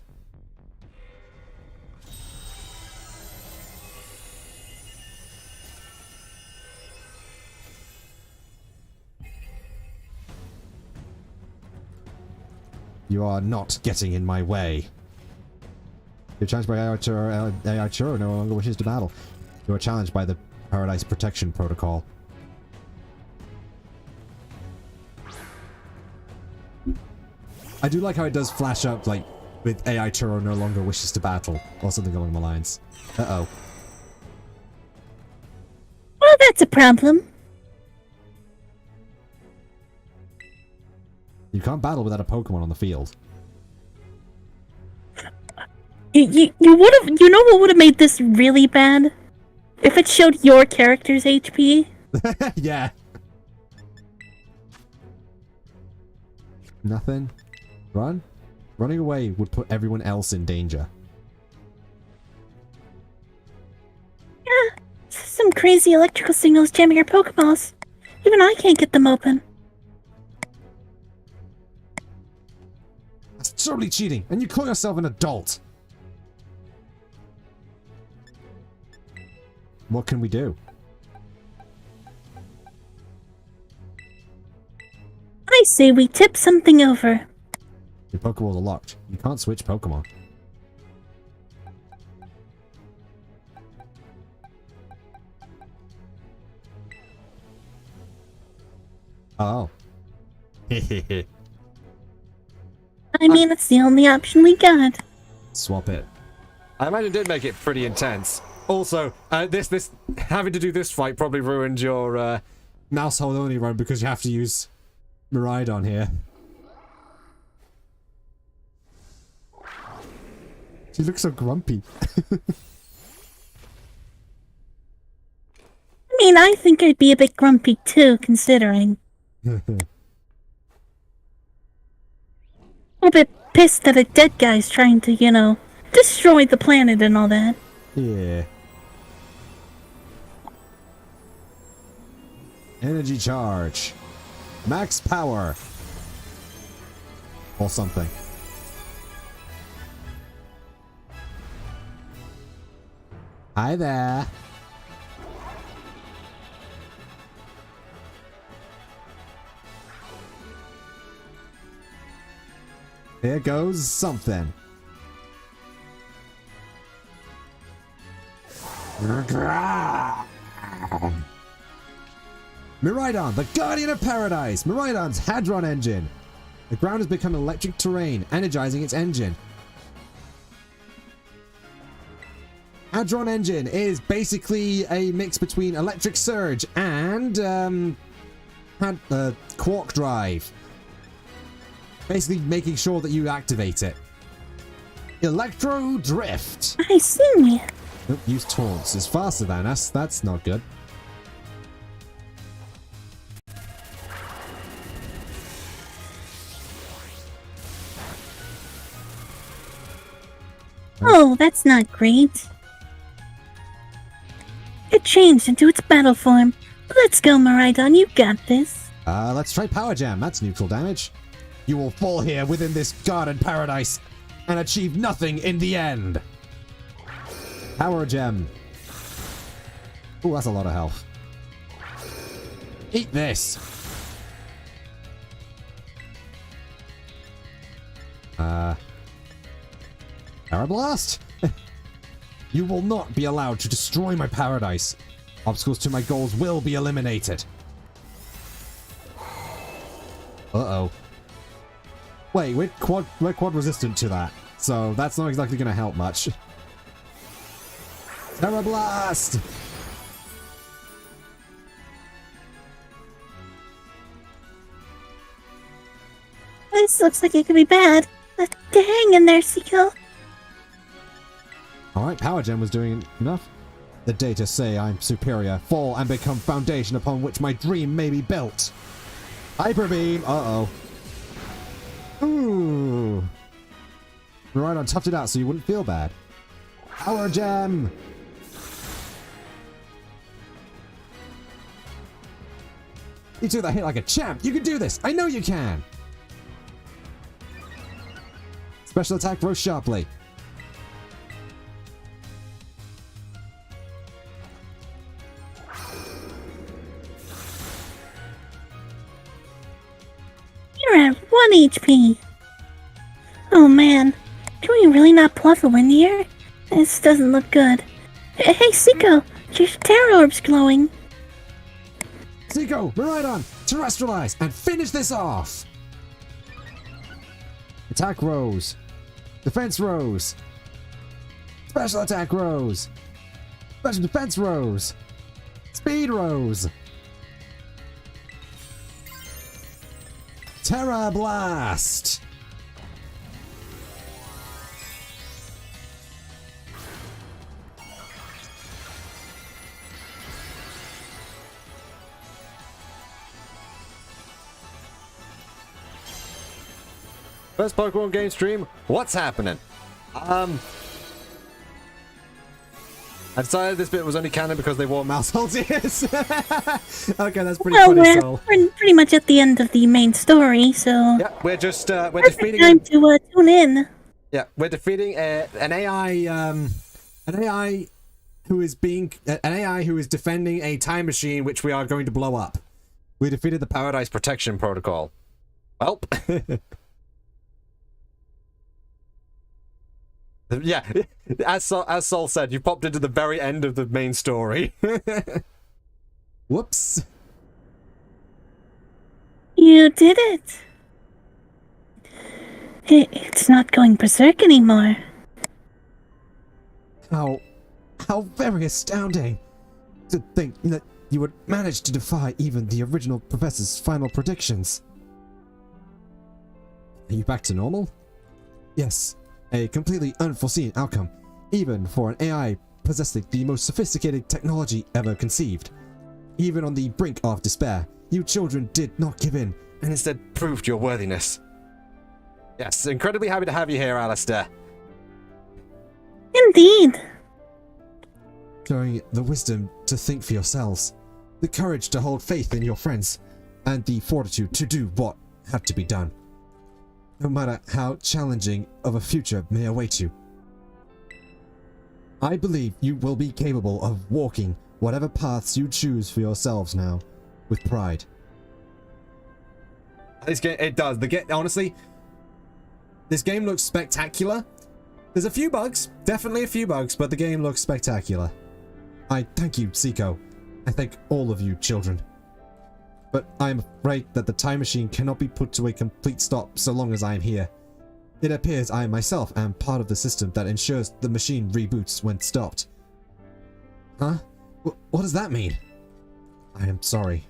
You are not getting in my way. You're challenged by AI Turo no longer wishes to battle. You are challenged by the Paradise Protection Protocol. I do like how it does flash up, like, with AI Turo no longer wishes to battle, or something along the lines. Uh-oh. Well, that's a problem. You can't battle without a Pokemon on the field. You would have, you know what would have made this really bad? If it showed your character's HP. Yeah. Nothing. Run? Running away would put everyone else in danger. Yeah, some crazy electrical signals jamming your Pokeballs. Even I can't get them open. That's totally cheating, and you call yourself an adult. What can we do? I say we tip something over. Your Pokeballs are locked. You can't switch Pokemon. Oh. I mean, it's the only option we got. Swap it. I imagine it did make it pretty intense. Also, this having to do this fight probably ruined your mouse hold only run because you have to use Miraidon here. She looks so grumpy. I mean, I think I'd be a bit grumpy too, considering. A bit pissed that a dead guy's trying to, you know, destroy the planet and all that. Yeah. Energy charge. Max power. Or something. Hi there. Here goes something. Miraidon, the Guardian of Paradise! Miraidon's Hadron engine! The ground has become electric terrain, energizing its engine. Hadron engine is basically a mix between electric surge and quark drive. Basically making sure that you activate it. Electro drift. I see. Nope, use taunts. It's faster than us. That's not good. Oh, that's not great. It changed into its battle form. Let's go, Miraidon, you got this. Let's try Power Jam. That's neutral damage. You will fall here within this garden paradise and achieve nothing in the end. Power Gem. Ooh, that's a lot of health. Eat this. Power Blast? You will not be allowed to destroy my paradise. Obstacles to my goals will be eliminated. Uh-oh. Wait, we're quad resistant to that, so that's not exactly going to help much. Terra Blast! This looks like it could be bad. Hang in there, Seiko. Alright, Power Gem was doing enough. The data say I'm superior. Fall and become foundation upon which my dream may be built. Hyper Beam! Uh-oh. Ooh. Miraidon toughed it out so you wouldn't feel bad. Power Gem! You took that hit like a champ! You can do this! I know you can! Special attack rose sharply. You're at 1 HP. Oh man, can we really not pluff a win here? This doesn't look good. Hey, Seiko, your Terra Orb's glowing. Seiko, Miraidon, terrestrialize and finish this off! Attack rose. Defense rose. Special attack rose. Special defense rose. Speed rose. Terra Blast! First Pokemon game stream, what's happening? I decided this bit was only canon because they wore mouse holds ears. Okay, that's pretty funny, Sol. We're pretty much at the end of the main story, so... Yeah, we're just, we're perfect defeating... time to tune in. Yeah, we're defeating an AI who is defending a time machine which we are going to blow up. We defeated the Paradise Protection Protocol. Well... Yeah, as Sol said, you popped into the very end of the main story. Whoops. You did it. It's not going berserk anymore. How How very astounding! To think that you would manage to defy even the original Professor's final predictions. Are you back to normal? Yes, a completely unforeseen outcome, even for an AI possessing the most sophisticated technology ever conceived. Even on the brink of despair, you children did not give in, and instead proved your worthiness. Yes, incredibly happy to have you here, Alistair. Indeed. Showing the wisdom to think for yourselves, the courage to hold faith in your friends, and the fortitude to do what had to be done. No matter how challenging of a future may await you. I believe you will be capable of walking whatever paths you choose for yourselves now, with pride. This game, it does. Honestly, this game looks spectacular. There's a few bugs, definitely a few bugs, but the game looks spectacular. I thank you, Seiko. I thank all of you, children. But I am afraid that the time machine cannot be put to a complete stop so long as I am here. It appears I myself am part of the system that ensures the machine reboots when stopped. Huh? What does that mean? I am sorry.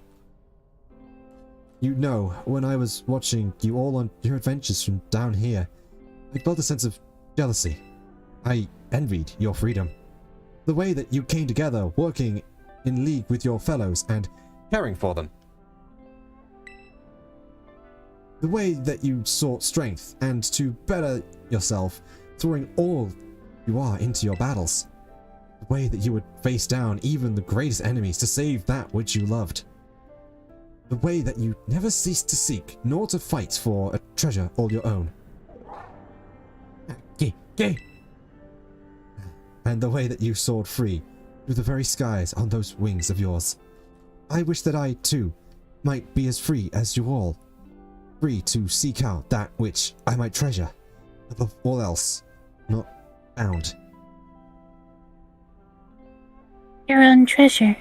You know, when I was watching you all on your adventures from down here, I felt a sense of jealousy. I envied your freedom. The way that you came together, working in league with your fellows and caring for them. The way that you sought strength and to better yourself, throwing all you are into your battles. The way that you would face down even the greatest enemies to save that which you loved. The way that you never ceased to seek, nor to fight for a treasure all your own. Gay. And the way that you soared free through the very skies on those wings of yours. I wish that I, too, might be as free as you all. Free to seek out that which I might treasure, above all else, not bound. Your own treasure.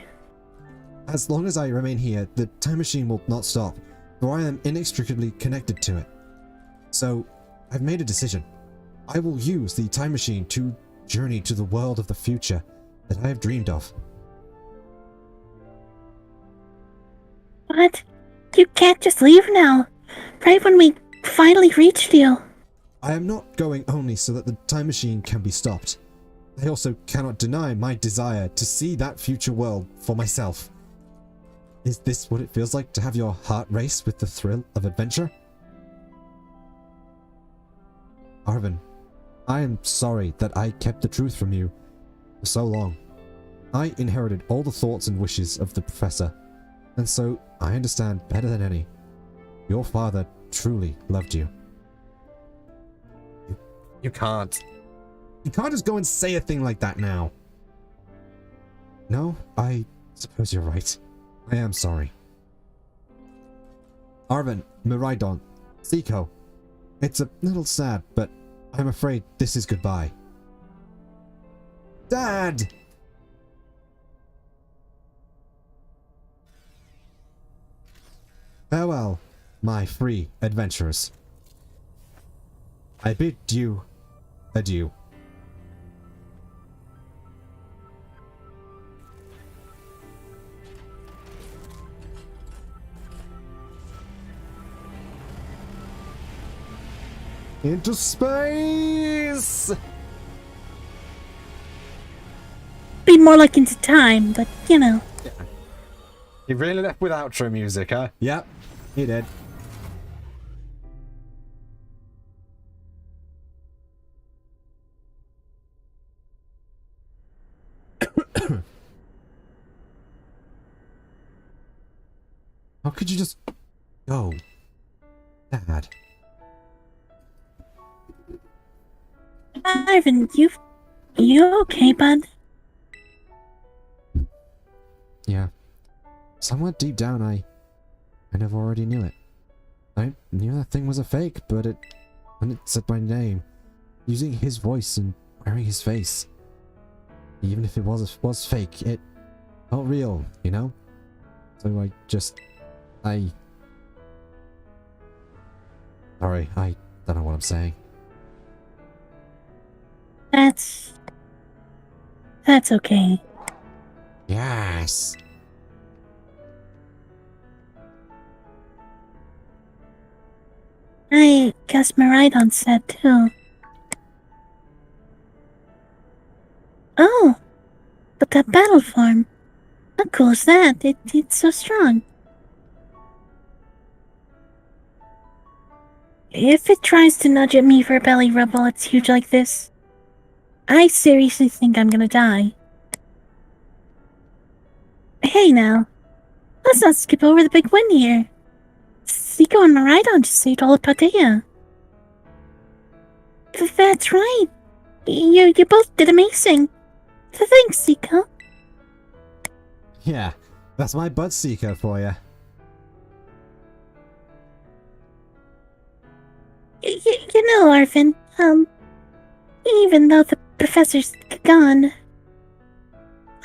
As long as I remain here, the time machine will not stop, for I am inextricably connected to it. So, I've made a decision. I will use the time machine to journey to the world of the future that I have dreamed of. What? You can't just leave now. Right when we finally reached you. I am not going only so that the time machine can be stopped. I also cannot deny my desire to see that future world for myself. Is this what it feels like to have your heart race with the thrill of adventure? Arvin, I am sorry that I kept the truth from you for so long. I inherited all the thoughts and wishes of the Professor, and so I understand better than any. Your father truly loved you. You can't. You can't just go and say a thing like that now. No, I suppose you're right. I am sorry. Arvin, Miraidon, Seiko. It's a little sad, but I'm afraid this is goodbye. Dad! Farewell, my free adventurers. I bid you adieu. Into space! Be more like into time, but you know. Yeah. He really left with outro music, huh? Yep, he did. How could you just go, Dad? Ivan, you okay, bud? Yeah. Somewhat deep down, I kind of already knew it. I knew that thing was a fake, but when it said my name, using his voice and wearing his face, even if it was fake, it felt real, you know? So sorry, I don't know what I'm saying. That's okay. Yes. I guess Maridon's sad too. Oh, but that battle form. How cool is that? It's so strong. If it tries to nudge at me for a belly rub while it's huge like this, I seriously think I'm gonna die. Hey now, let's not skip over the big win here. Seiko and Maridon just saved all of Paldea. That's right. You both did amazing. Thanks, Seiko. Yeah, that's my butt seeker for you. You know, Arvin, even though the professor's gone,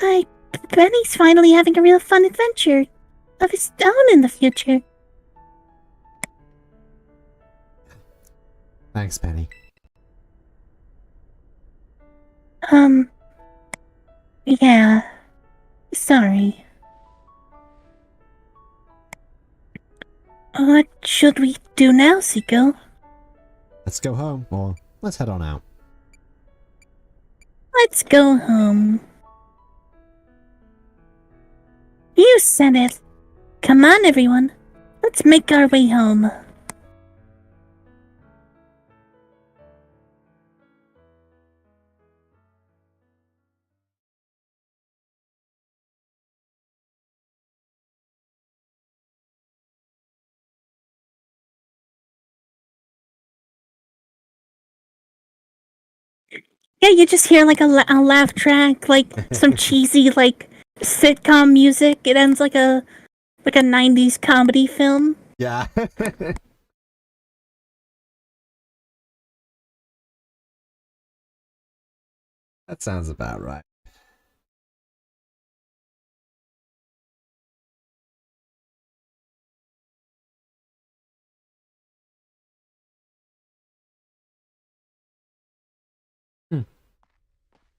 I bet he's finally having a real fun adventure of his own in the future. Thanks, Penny. Yeah. Sorry. What should we do now, Seiko? Let's go home, or let's head on out. Let's go home. You said it. Come on, everyone. Let's make our way home. Yeah, you just hear like a laugh track, like some cheesy like sitcom music. It ends like a 90s comedy film. Yeah. That sounds about right.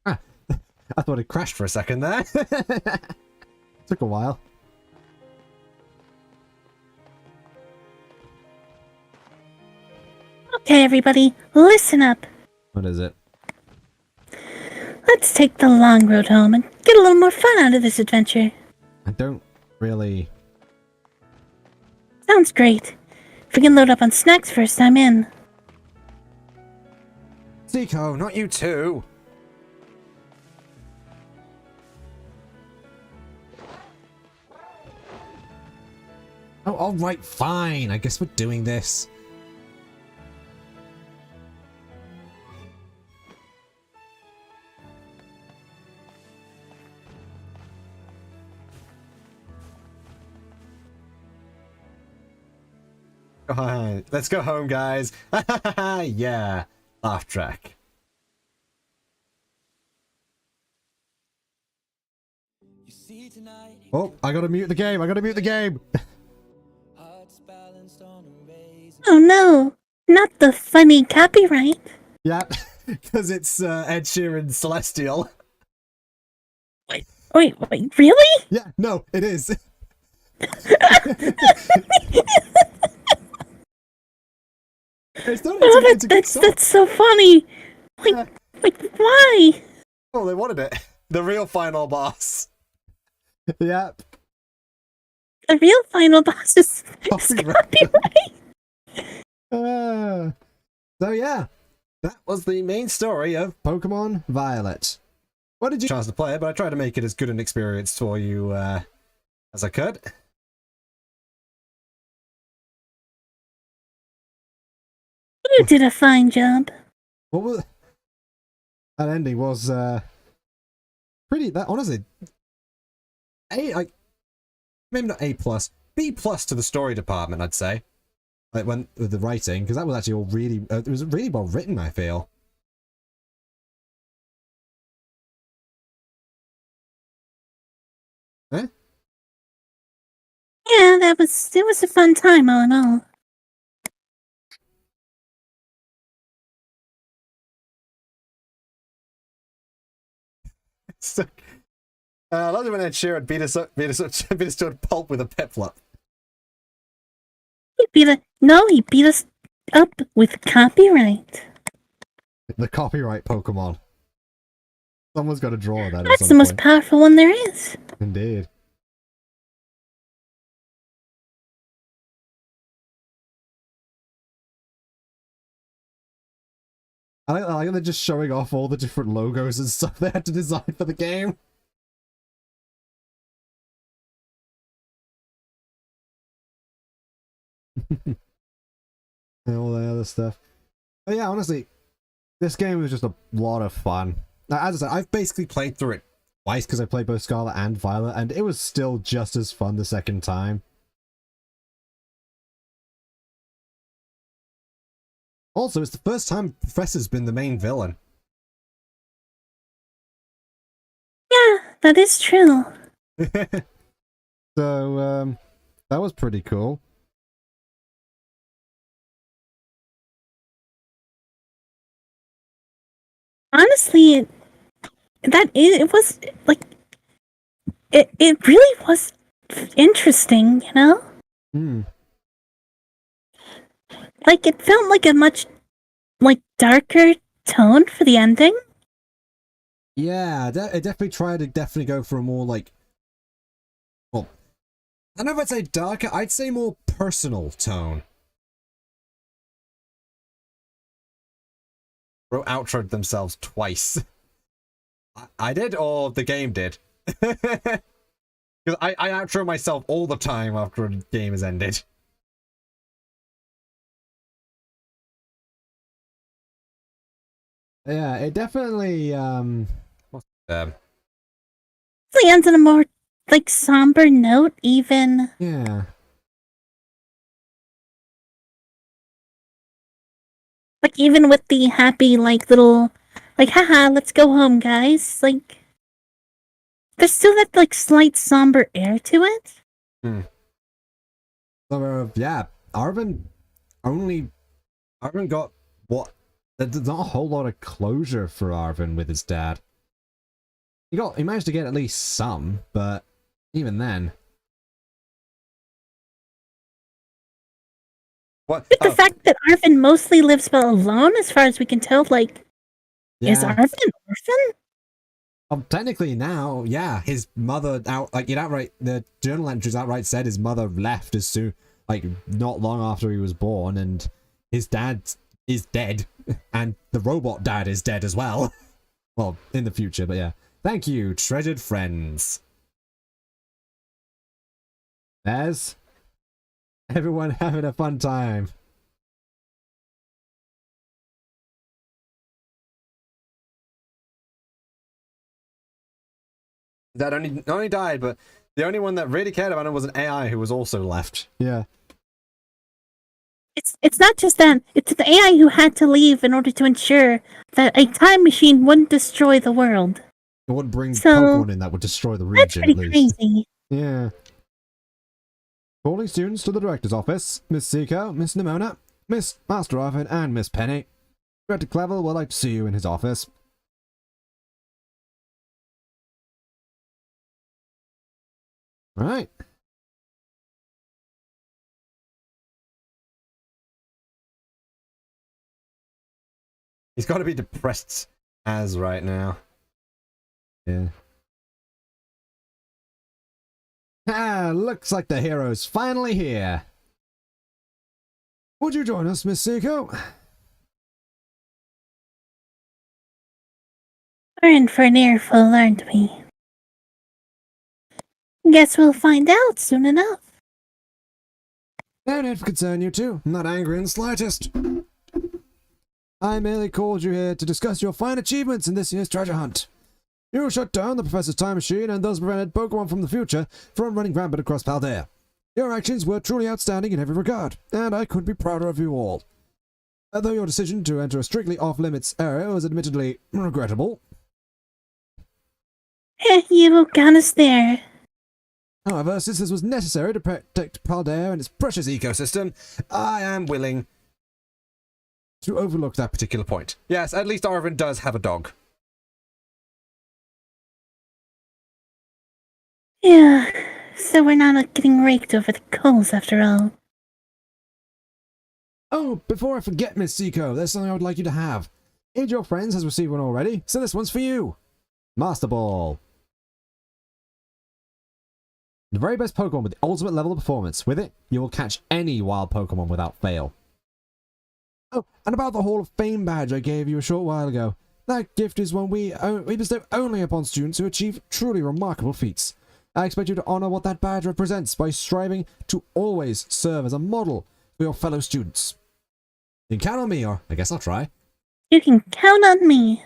Ah, I thought it crashed for a second there. Took a while. Okay, everybody, listen up. What is it? Let's take the long road home and get a little more fun out of this adventure. I don't really... Sounds great. If we can load up on snacks first, I'm in. Seiko, not you too! Oh, alright, fine. I guess we're doing this. Alright, let's go home, guys. Yeah, laugh track. Oh, I gotta mute the game. I gotta mute the game. Oh no, not the funny copyright. Yep, because it's Ed Sheeran's Celestial. Wait, really? Yeah, no, it is. It's not, Oh, it's a good song. that's so funny. Like, why? Oh, they wanted it. The real final boss. Yep. The real final boss is Copyright. copyright. So yeah, that was the main story of Pokemon Violet. What did you chance to play it? But I tried to make it as good an experience for you as I could. You did a fine job. What was that ending? Was pretty. That honestly, maybe not A plus, B plus to the story department. I'd say. Like when with the writing, because that was actually all really. It was really well written. I feel. Eh? Yeah, it was a fun time all in all. So, I love it when Ed Sheeran beat us to a pulp with a piplup. He beat us up with copyright. The copyright Pokemon. Someone's got to draw that. That's the most powerful one there is. Indeed. I like they're just showing off all the different logos and stuff they had to design for the game. And all the other stuff. But yeah, honestly, this game was just a lot of fun. Now, as I said, I've basically played through it twice because I played both Scarlet and Violet, and it was still just as fun the second time. Also, it's the first time Professor's been the main villain. Yeah, that is true. So, that was pretty cool. Honestly, it was like it really was interesting, you know? Like it felt like a much darker tone for the ending. Yeah, it definitely tried to go for a more well, I don't know if I'd say darker, I'd say more personal tone. Bro outroed themselves twice. I did, or the game did. Because I outro myself all the time after a game has ended. Yeah, it definitely, what's It ends on a more, somber note, even. Yeah. Even with the happy, little, haha, let's go home, guys. There's still that, slight somber air to it. So, yeah, Arvin got what? There's not a whole lot of closure for Arvin with his dad. He managed to get at least some, but even then. What? With the fact that Arvin mostly lives alone, as far as we can tell, is Arvin an orphan? Technically now, yeah, his mother the journal entries outright said his mother left as soon, not long after he was born, and his dad is dead, and the robot dad is dead as well. Well, in the future, but yeah. Thank you, treasured friends. There's everyone having a fun time. That not only died, but the only one that really cared about him was an AI who was also left. Yeah. It's not just that. It's the AI who had to leave in order to ensure that a time machine wouldn't destroy the world. It wouldn't bring Pokemon in that would destroy the region, that's pretty at least. Crazy. Yeah. Calling students to the director's office. Miss Seiko, Miss Nimona, Miss Master Arvin, and Miss Penny. Director Clevel would like to see you in his office. Right. He's got to be depressed as right now. Yeah. Looks like the hero's finally here. Would you join us, Miss Seiko? We're in for an earful, aren't we? Guess we'll find out soon enough. No need for concern, you two. I'm not angry in the slightest. I merely called you here to discuss your fine achievements in this year's treasure hunt. You shut down the Professor's time machine and thus prevented Pokemon from the future from running rampant across Paldea. Your actions were truly outstanding in every regard, and I couldn't be prouder of you all. Though your decision to enter a strictly off-limits area was admittedly regrettable. You got us there. However, since this was necessary to protect Paldea and its precious ecosystem, I am willing to overlook that particular point. Yes, at least Arvin does have a dog. Yeah, so we're not getting raked over the coals after all. Oh, before I forget, Miss Seiko, there's something I would like you to have. Each of your friends has received one already, so this one's for you. Master Ball. The very best Pokemon with the ultimate level of performance. With it, you will catch any wild Pokemon without fail. Oh, and about the Hall of Fame badge I gave you a short while ago. That gift is one we bestow only upon students who achieve truly remarkable feats. I expect you to honor what that badge represents by striving to always serve as a model for your fellow students. You can count on me, or I guess I'll try. You can count on me.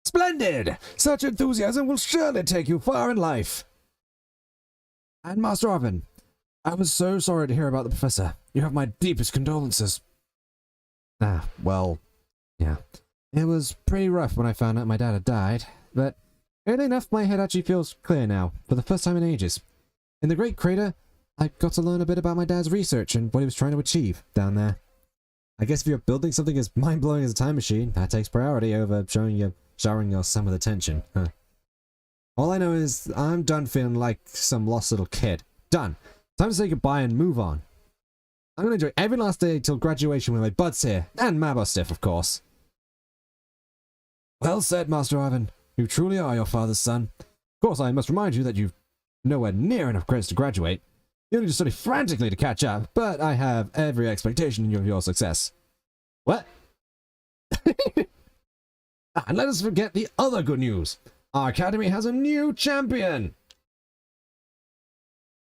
Splendid! Such enthusiasm will surely take you far in life. And Master Arvin, I was so sorry to hear about the Professor. You have my deepest condolences. Well, yeah. It was pretty rough when I found out my dad had died, but weirdly enough, my head actually feels clear now, for the first time in ages. In the Great Crater, I got to learn a bit about my dad's research and what he was trying to achieve down there. I guess if you're building something as mind-blowing as a time machine, that takes priority over showering your son with attention. Huh. All I know is I'm done feeling like some lost little kid. Done. Time to say goodbye and move on. I'm going to enjoy every last day till graduation with my buds here, and Mabostiff, of course. Well said, Master Ivan. You truly are your father's son. Of course, I must remind you that you've nowhere near enough credits to graduate. You only just study frantically to catch up, but I have every expectation of your success. What? And let us forget the other good news. Our academy has a new champion!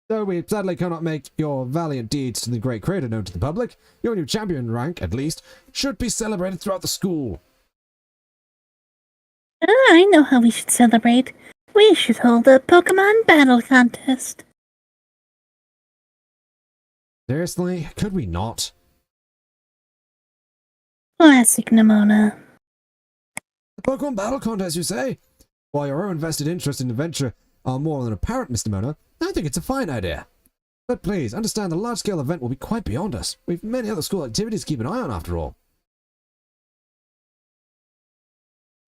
Though we sadly cannot make your valiant deeds to the Great Crater known to the public, your new champion rank, at least, should be celebrated throughout the school. I know how we should celebrate. We should hold a Pokemon battle contest. Seriously? Could we not? Classic Nimona. A Pokemon battle contest, you say? While your own vested interest in adventure are more than apparent, Mr. Mona, I think it's a fine idea. But please, understand the large-scale event will be quite beyond us. We've many other school activities to keep an eye on, after all.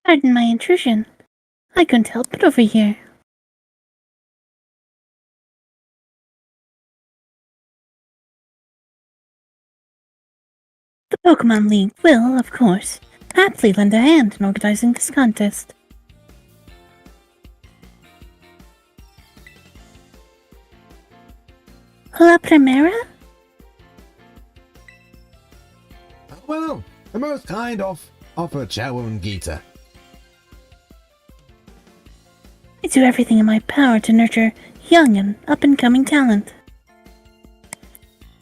Pardon my intrusion. I couldn't help it over here. The Pokemon League will, of course, happily lend a hand in organizing this contest. La Primera? Well, the most kind of a chairwoman Gita. I do everything in my power to nurture young and up-and-coming talent.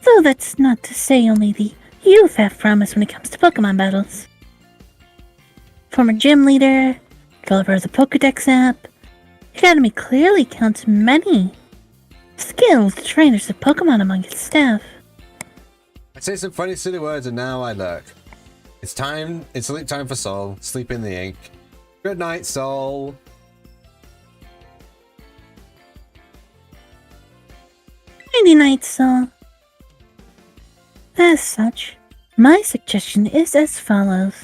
Though that's not to say only the youth have promise when it comes to Pokemon battles. Former gym leader, developer of the Pokedex app, the Academy clearly counts many skilled trainers of Pokemon among its staff. I say some funny silly words and now I lurk. It's sleep time for Sol. Sleep in the ink. Good night, Sol. Nighty night, Sol. As such, my suggestion is as follows.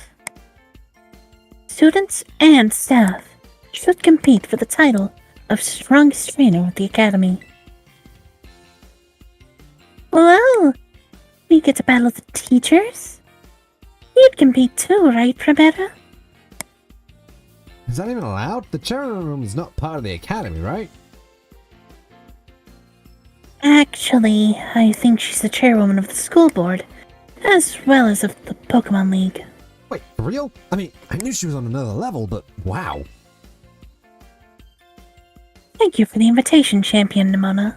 Students and staff should compete for the title of strongest trainer with the Academy. Well, we get to battle the teachers? You'd compete too, right, Primera? Is that even allowed? The chairwoman room is not part of the academy, right? Actually, I think she's the chairwoman of the school board, as well as of the Pokemon League. Wait, for real? I mean, I knew she was on another level, but wow. Thank you for the invitation, Champion Nimona.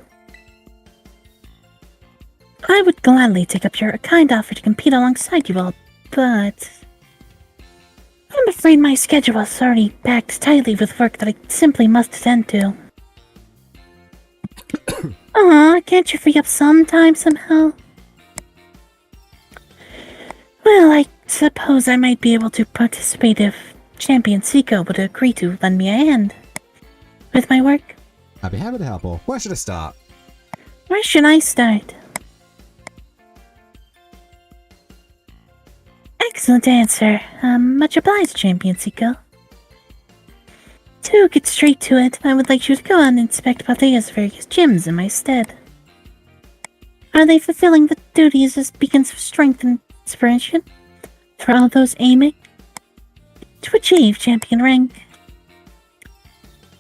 I would gladly take up your kind offer to compete alongside you all, but I'm afraid my schedule is already packed tightly with work that I simply must attend to. Aw, can't you free up some time somehow? Well, I suppose I might be able to participate if Champion Seiko would agree to lend me a hand with my work. I'd be happy to help, or where should I start? Where should I start? Excellent answer. Much obliged, Champion Seiko. To get straight to it, I would like you to go on and inspect Patea's various gyms in my stead. Are they fulfilling the duties as beacons of strength and inspiration for all those aiming to achieve champion rank?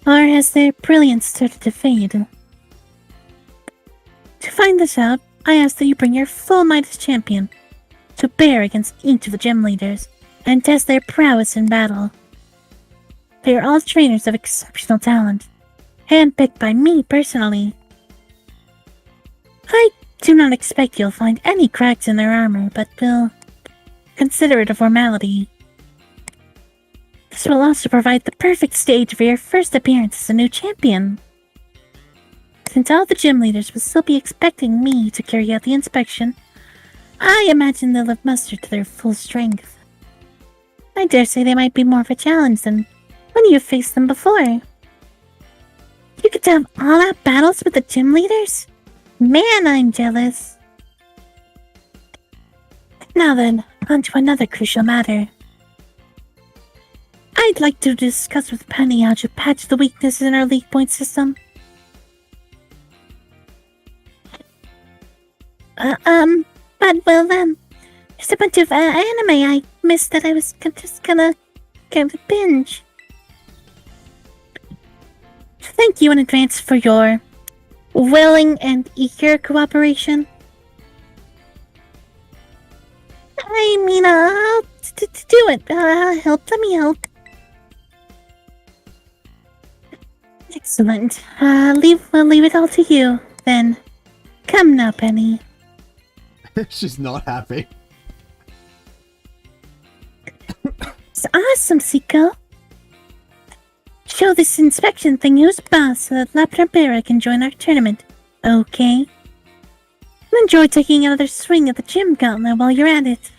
Or has their brilliance started to fade? To find this out, I ask that you bring your full might as champion to bear against each of the gym leaders and test their prowess in battle. They are all trainers of exceptional talent, handpicked by me personally. I do not expect you'll find any cracks in their armor, but will consider it a formality. This will also provide the perfect stage for your first appearance as a new champion. Since all the gym leaders will still be expecting me to carry out the inspection, I imagine they'll have mustered to their full strength. I dare say they might be more of a challenge than when you've faced them before. You get to have all-out battles with the gym leaders? Man, I'm jealous. Now then, on to another crucial matter. I'd like to discuss with Penny how to patch the weaknesses in our league point system. But there's a bunch of anime I missed that I was just gonna binge. Thank you in advance for your willing and eager cooperation. I mean, to do it. Help, let me help. Excellent. We'll leave it all to you, then. Come now, Penny. She's not happy. It's awesome, Seiko. Show this inspection thing who's boss so that La Primera can join our tournament, okay? And enjoy taking another swing at the gym gauntlet while you're at it.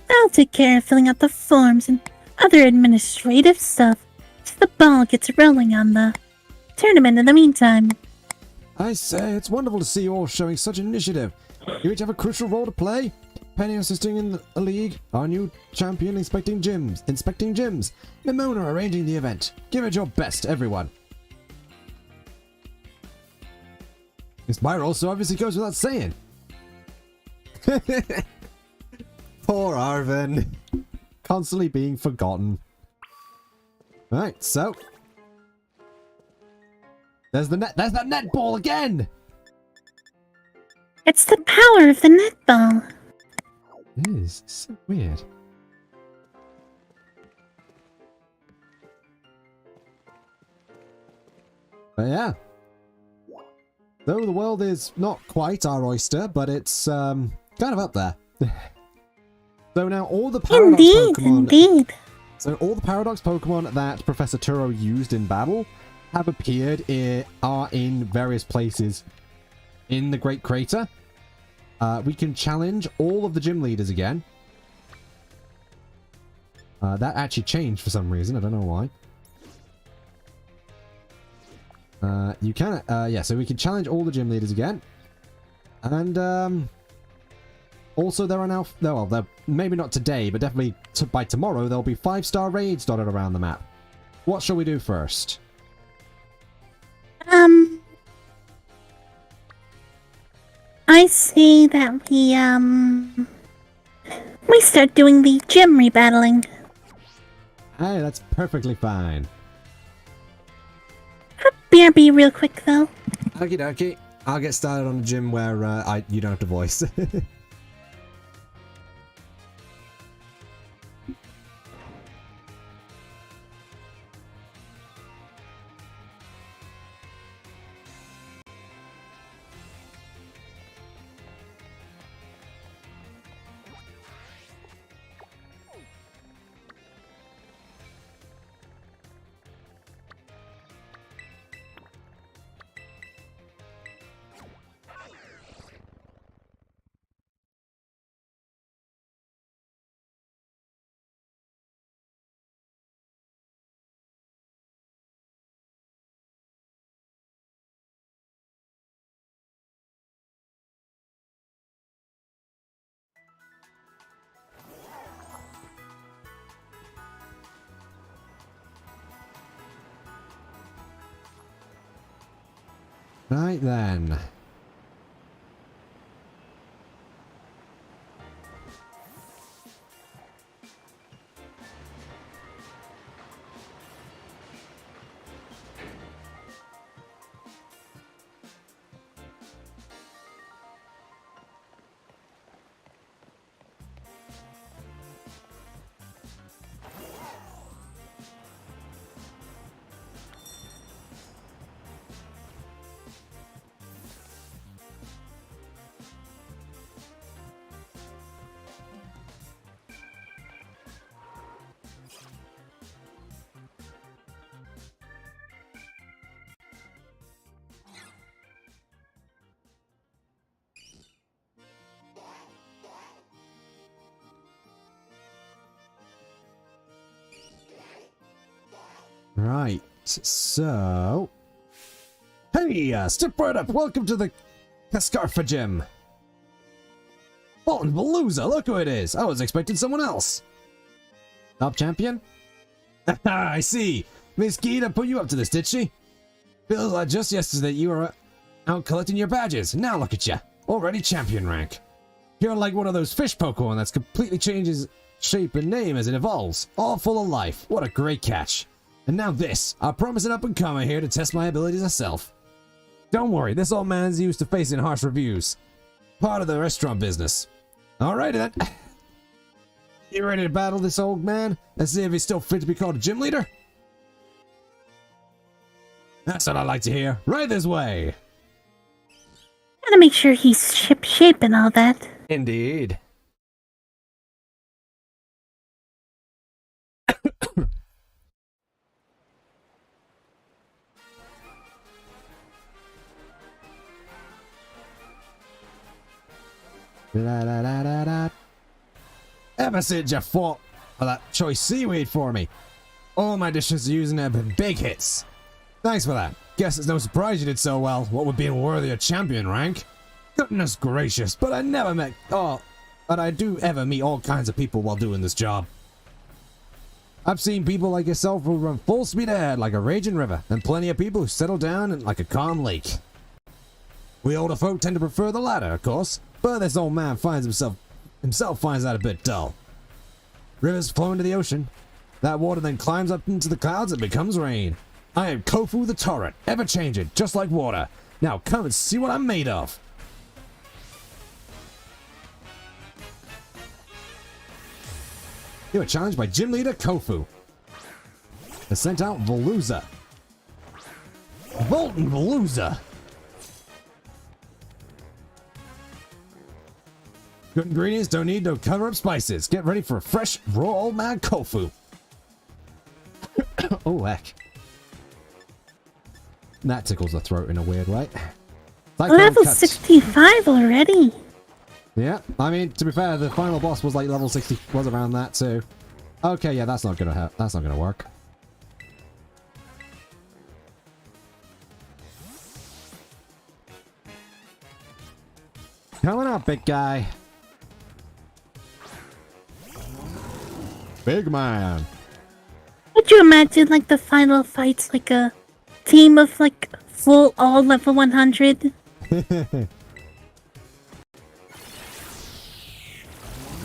I'll take care of filling out the forms and other administrative stuff so the ball gets rolling on the tournament in the meantime. I say, it's wonderful to see you all showing such initiative. You each have a crucial role to play. Penny assisting in a league, our new champion inspecting gyms, Mimona arranging the event. Give it your best, everyone. Inspire also obviously goes without saying. Poor Arvin. Constantly being forgotten. Right, so. There's that netball again! It's the power of the netball. It is so weird. But yeah. Though the world is not quite our oyster, but it's kind of up there. So now all the Paradox Pokemon... Indeed. So all the Paradox Pokemon that Professor Turo used in battle have appeared are in various places in the Great Crater. We can challenge all of the gym leaders again. That actually changed for some reason. I don't know why. You can, yeah, so we can challenge all the gym leaders again. And, also there are now, well, maybe not today, but definitely by tomorrow, there'll be 5-star raids dotted around the map. What shall we do first? I say that we start doing the gym rebattling. Hey, that's perfectly fine. BRB real quick though. Okie dokie. I'll get started on the gym where you don't have to voice. Right then. Right, so... Hey, step right up! Welcome to the Cascarfa Gym! Bolton Palooza, look who it is! I was expecting someone else! Top champion? I see! Miss Gita put you up to this, did she? Feels like just yesterday you were out collecting your badges. Now look at you, already champion rank. You're like one of those fish Pokemon that's completely changes shape and name as it evolves. All full of life. What a great catch. And now this. I promise an up-and-comer here to test my abilities myself. Don't worry, this old man's used to facing harsh reviews. Part of the restaurant business. Alrighty then. You ready to battle this old man? Let's see if he's still fit to be called a gym leader? That's what I like to hear. Right this way. Gotta make sure he's ship-shape and all that. Indeed. Da, da, da, da, da. Ever since you fought for that choice seaweed for me, all my dishes using it have been big hits. Thanks for that. Guess it's no surprise you did so well, what with being worthy of champion rank. Goodness gracious, but I never met... Oh, but I do ever meet all kinds of people while doing this job. I've seen people like yourself who run full speed ahead like a raging river, and plenty of people who settle down like a calm lake. We older folk tend to prefer the latter, of course, but this old man finds himself finds that a bit dull. Rivers flow into the ocean. That water then climbs up into the clouds and becomes rain. I am Kofu the Torrent, ever-changing, just like water. Now come and see what I'm made of. You are challenged by Gym Leader Kofu. They sent out Veluza. Bolton Veluza. Good ingredients, don't need no cover-up spices. Get ready for a fresh, raw old man Kofu. Oh, heck. That tickles the throat in a weird way. Level 65 already. Yeah, I mean, to be fair, the final boss was like level 60, was around that too. Okay, yeah, that's not gonna work. Coming up, big guy. Big man. Would you imagine, like, the final fight's like a team of, like, full all level 100?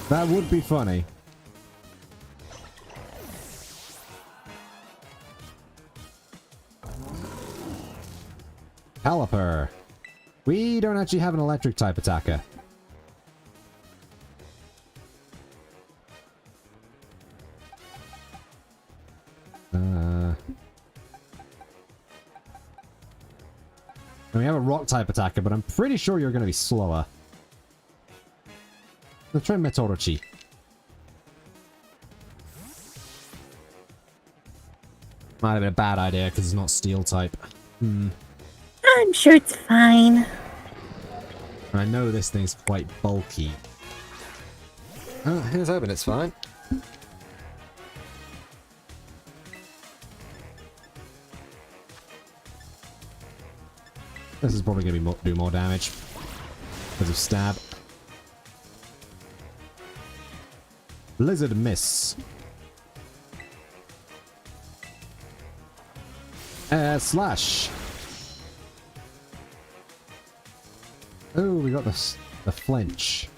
That would be funny. Caliper. We don't actually have an electric type attacker. We have a rock type attacker, but I'm pretty sure you're going to be slower. Let's try Metorochi. Might have been a bad idea because it's not steel type. I'm sure it's fine. I know this thing's quite bulky. Oh, here's hoping it's fine. This is probably going to do more damage because of stab. Blizzard miss. Slash. Oh, we got the flinch.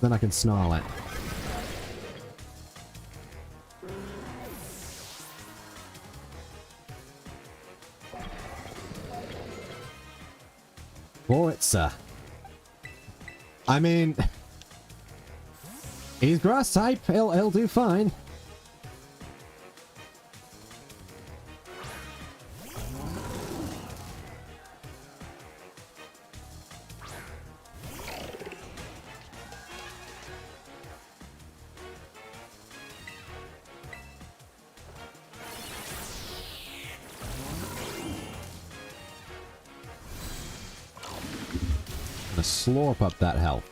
Then I can snarl it. Boritza. I mean, he's grass type. He'll do fine. Slurp up that health.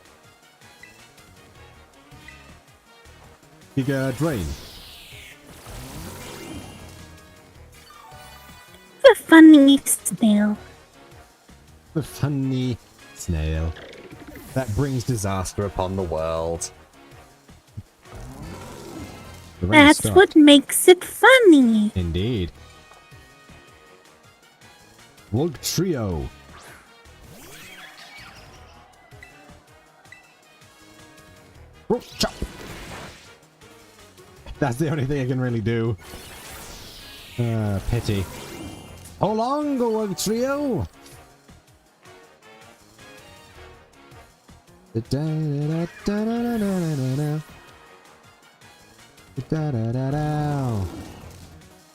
Giga Drain. The funny snail. The funny snail. That brings disaster upon the world. The rain That's stopped. what makes it funny. Indeed. Wolk Trio. Oh, chop. That's the only thing I can really do. Pity. Hold on, go Wolk Trio.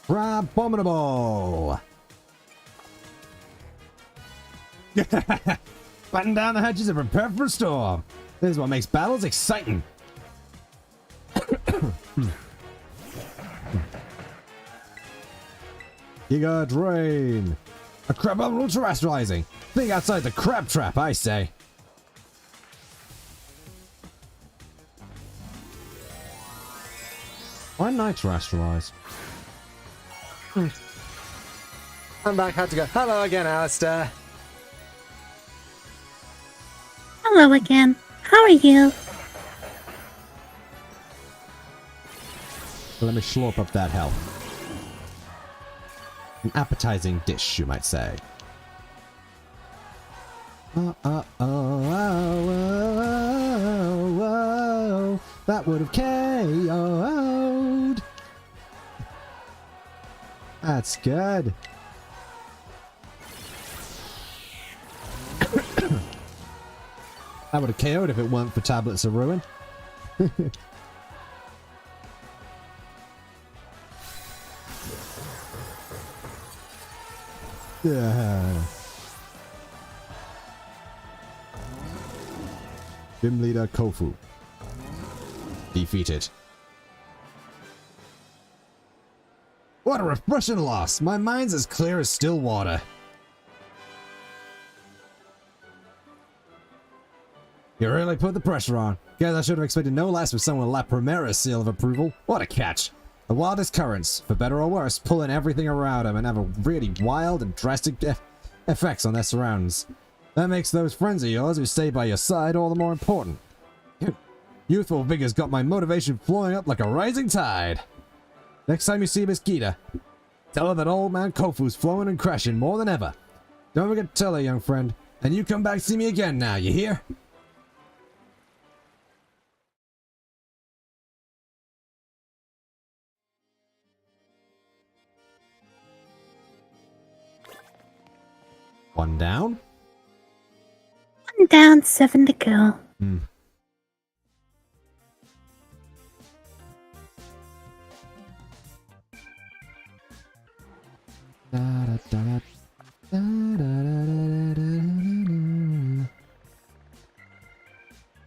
Abominable. Batten down the hatches and prepare for a storm. This is what makes battles exciting. Giga Drain. A crab level terrestrializing. Think outside the crab trap, I say. Why didn't I terrestrialize? I'm back, had to go. Hello again, Alistair. Hello again. How are you? Let me slurp up that health. An appetizing dish, you might say. Oh, that would have KO'd. That's good. That would have KO'd if it weren't for Tablets of Ruin. Yeah. Gym leader Kofu. Defeated. What a refreshing loss! My mind's as clear as still water. You really put the pressure on. Guess I should have expected no less from someone with La Primera's seal of approval. What a catch. The wildest currents, for better or worse, pulling everything around them and have a really wild and drastic effects on their surroundings. That makes those friends of yours who stay by your side all the more important. Youthful vigor's got my motivation flowing up like a rising tide. Next time you see Miss Gita, tell her that old man Kofu's flowing and crashing more than ever. Don't forget to tell her, young friend. And you come back to see me again now, you hear? One down. One down, 7 to go.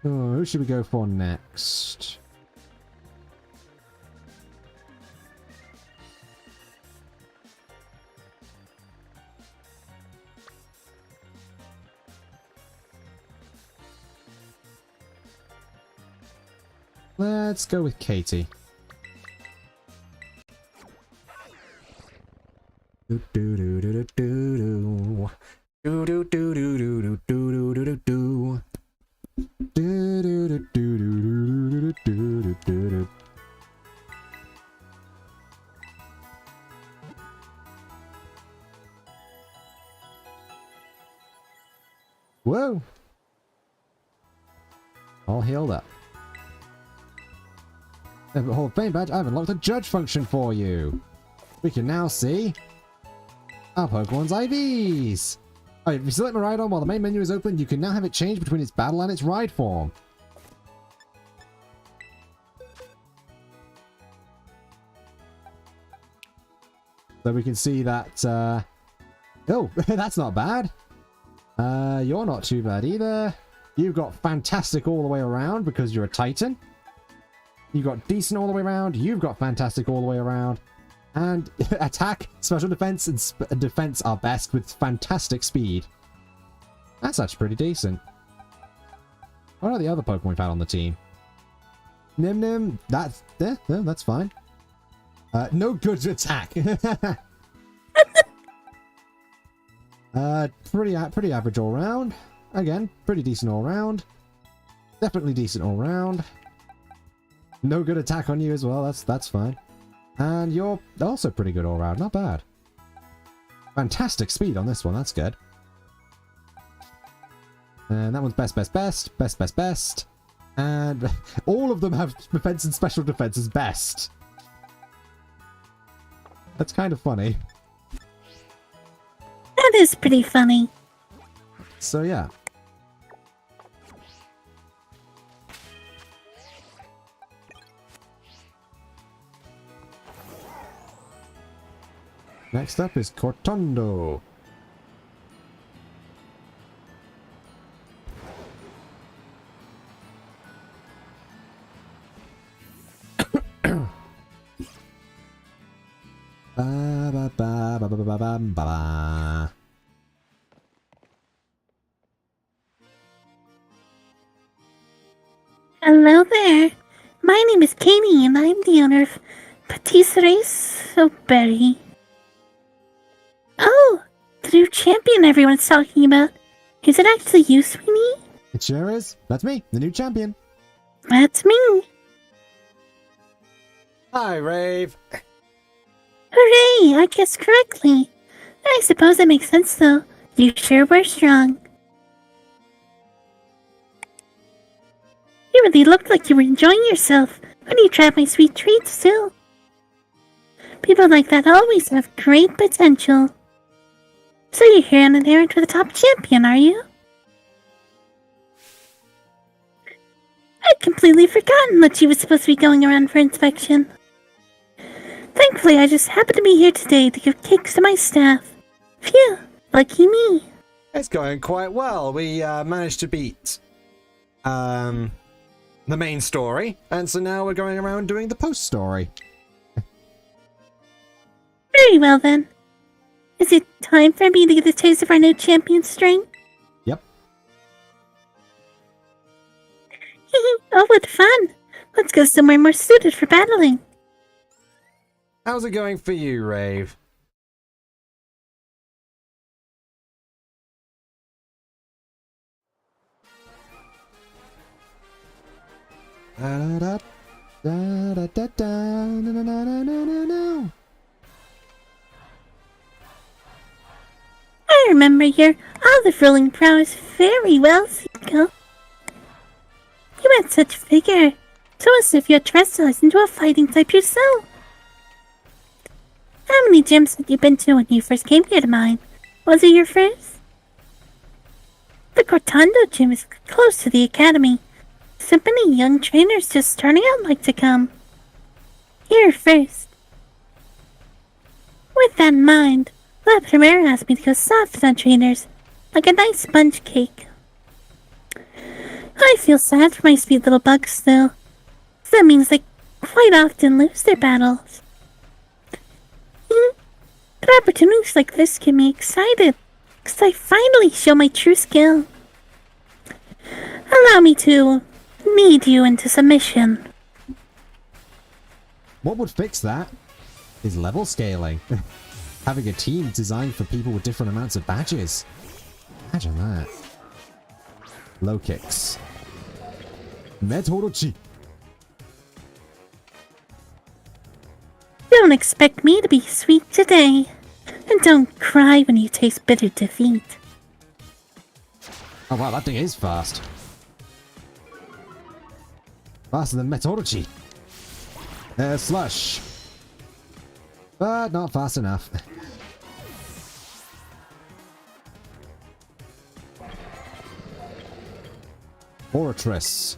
Oh, who should we go for next? Let's go with Katie. Do do do do do do do do do do do do do do do. Do do do do do do do do do. Whoa! All healed up. Hall of Fame badge, I've unlocked the judge function for you. We can now see our Pokemon's IVs. Oh, if you select Miraidon while the main menu is open, you can now have it change between its battle and its ride form. So we can see that, oh, that's not bad. You're not too bad either. You've got fantastic all the way around because you're a Titan. You've got decent all the way around. You've got fantastic all the way around. And attack, special defense, and defense are best with fantastic speed. That's actually pretty decent. What are the other Pokemon we've had on the team? Nim, that's fine. No good attack. Pretty average all round. Again, pretty decent all round. Definitely decent all round. No good attack on you as well. That's fine. And you're also pretty good all round. Not bad. Fantastic speed on this one. That's good. And that one's best. And all of them have defense and special defense as best. That's kind of funny. That is pretty funny. So yeah. Next up is Cortondo. Hello there. My name is Katie, and I'm the owner of Patisserie Soberry. Oh, the new champion everyone's talking about. Is it actually you, Sweeney? It sure is. That's me, the new champion. That's me. Hi, Rave. Hooray, I guessed correctly. I suppose that makes sense, though. You sure were strong. You really looked like you were enjoying yourself when you tried my sweet treats, too. People like that always have great potential. So you're here on an errand for the top champion, are you? I'd completely forgotten that she was supposed to be going around for inspection. Thankfully, I just happened to be here today to give cakes to my staff. Phew, lucky me. It's going quite well. We managed to beat the main story, and so now we're going around doing the post story. Very well, then. Is it time for me to get a taste of our new champion string? Yep. Oh, what fun! Let's go somewhere more suited for battling. How's it going for you, Rave? Da da da da da da na na na na na na. I remember your olive-rolling prowess very well, Seiko. You had such vigor, so as if you had dressed into a fighting type yourself. How many gyms had you been to when you first came here to mine? Was it your first? The Cortondo gym is close to the academy, so many young trainers just starting out like to come. Here first. With that in mind, La Primera asked me to go soft on trainers, like a nice sponge cake. I feel sad for my sweet little bugs, though. That means they quite often lose their battles. But opportunities like this get me excited, because I finally show my true skill. Allow me to knead you into submission. What would fix that is level scaling. Having a team designed for people with different amounts of badges. Imagine that. Low kicks. Metorochi. Don't expect me to be sweet today. And don't cry when you taste bitter defeat. Oh wow, that thing is fast. Faster than Metorochi. Slush. But not fast enough. Fortress.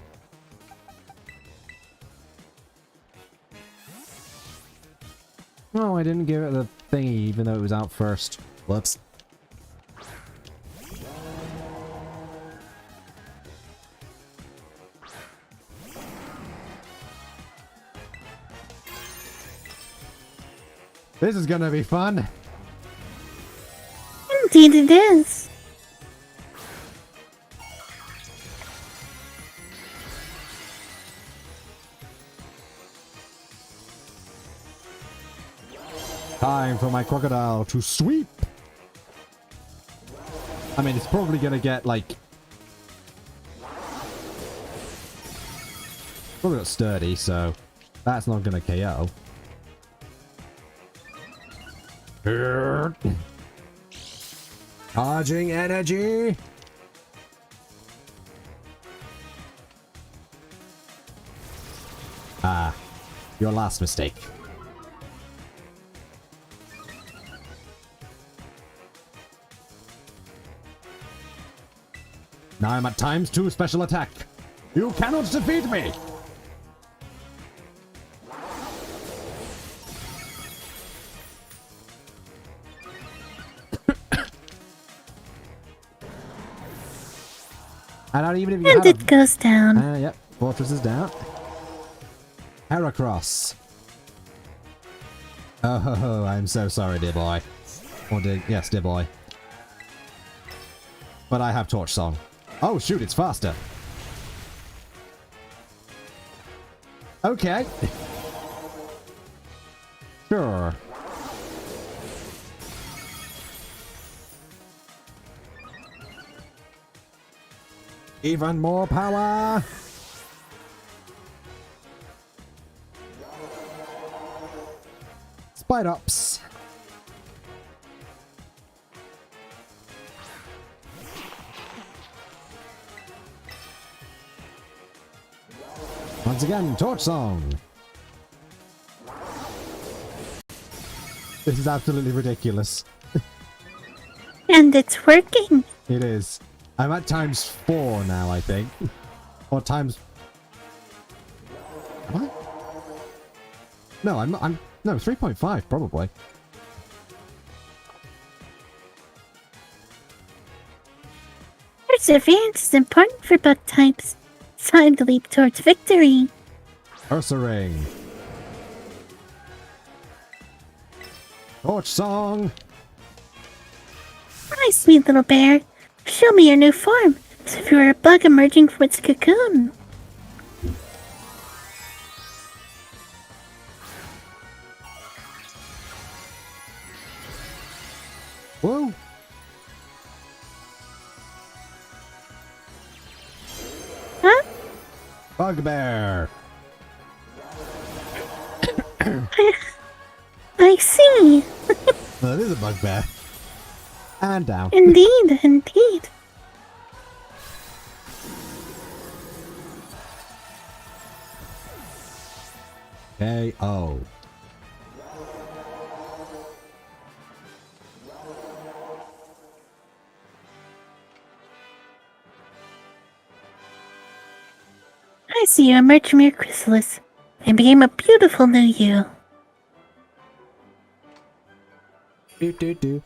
Oh, I didn't give it the thingy even though it was out first. Whoops. This is gonna be fun. Indeed it is. Time for my crocodile to sweep. I mean, it's probably gonna get like... Probably not sturdy, so that's not gonna KO. Charging energy. Ah, your last mistake. Now I'm at ×2 special attack. You cannot defeat me! I don't even if you And have it goes down. Yep, fortress is down. Heracross. Oh, I'm so sorry, dear boy. Or yes, dear boy. But I have Torch Song. Oh shoot, it's faster. Okay. Sure. Even more power. Spider-Ups. Once again, Torch Song. This is absolutely ridiculous. And it's working. It is. I'm at ×4 now, I think. Or times... Am I? No, I'm no, 3.5 probably. Perseverance is important for bug types. Time to leap towards victory. Ursaring. Torch Song. Hi, sweet little bear. Show me your new form, as if you were a bug emerging from its cocoon. Whoa. Huh? Bugbear. I see. Well, it is a bugbear. And down. Indeed, indeed. KO. I see you emerged from your chrysalis and became a beautiful new you. That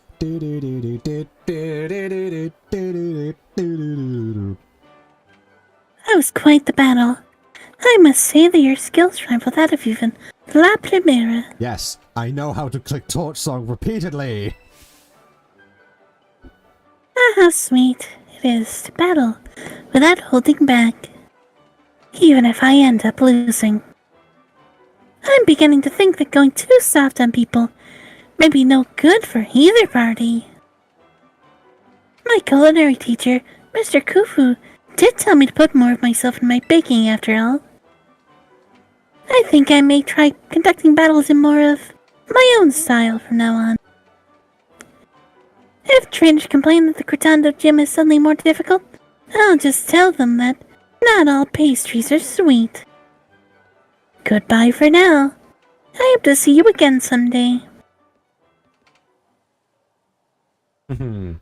was quite the battle. I must say that your skills rival that of even La Primera. Yes, I know how to click Torch Song repeatedly. Ah, how sweet it is to battle without holding back, even if I end up losing. I'm beginning to think that going too soft on people may be no good for either party. My culinary teacher, Mr. Kufu, did tell me to put more of myself in my baking after all. I think I may try conducting battles in more of my own style from now on. If trainers complain that the Cortando gym is suddenly more difficult, I'll just tell them that not all pastries are sweet. Goodbye for now. I hope to see you again someday. Hmm.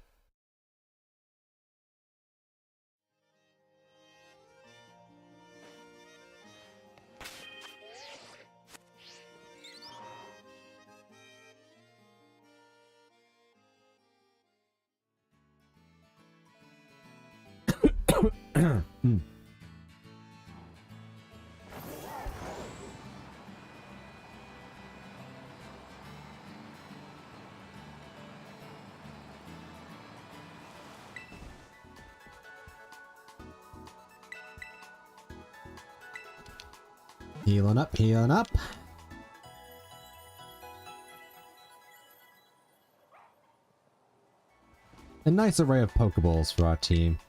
Healing up, healing up. A nice array of Pokeballs for our team.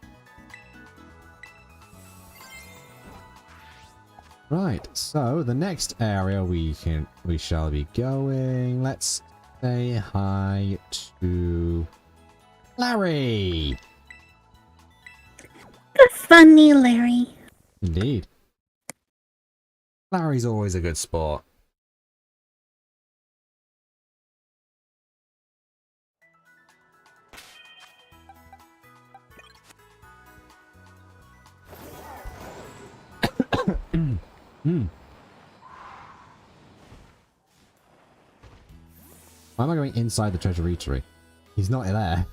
Right, so the next area we shall be going. Let's say hi to Larry. The funny Larry. Indeed. Larry's always a good sport. Why am I going inside the treasure eatery? He's not there.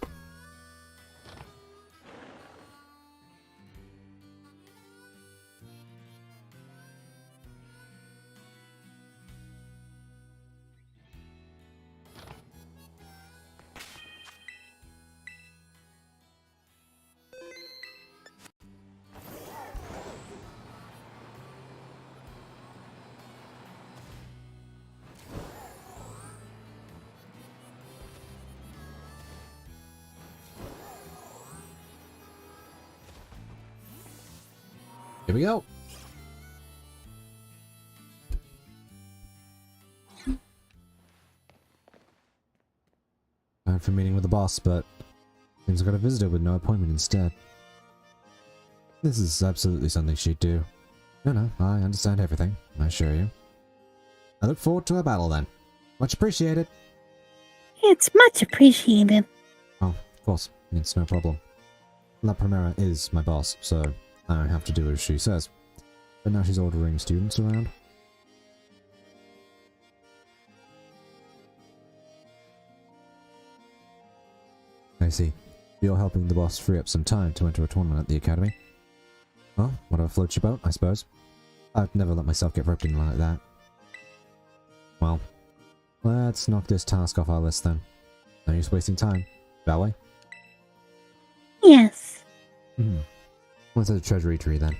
Here we go. Time for a meeting with the boss, but seems I got a visitor with no appointment instead. This is absolutely something she'd do. No, I understand everything, I assure you. I look forward to a battle then. Much appreciated. It's much appreciated. Oh, of course, it's no problem. La Primera is my boss, so I have to do as she says. But now she's ordering students around. I see. You're helping the boss free up some time to enter a tournament at the academy. Well, whatever floats your boat, I suppose. I'd never let myself get roped in like that. Well, let's knock this task off our list then. No use wasting time, shall we? Yes. Let's head to Treasure Eatery then.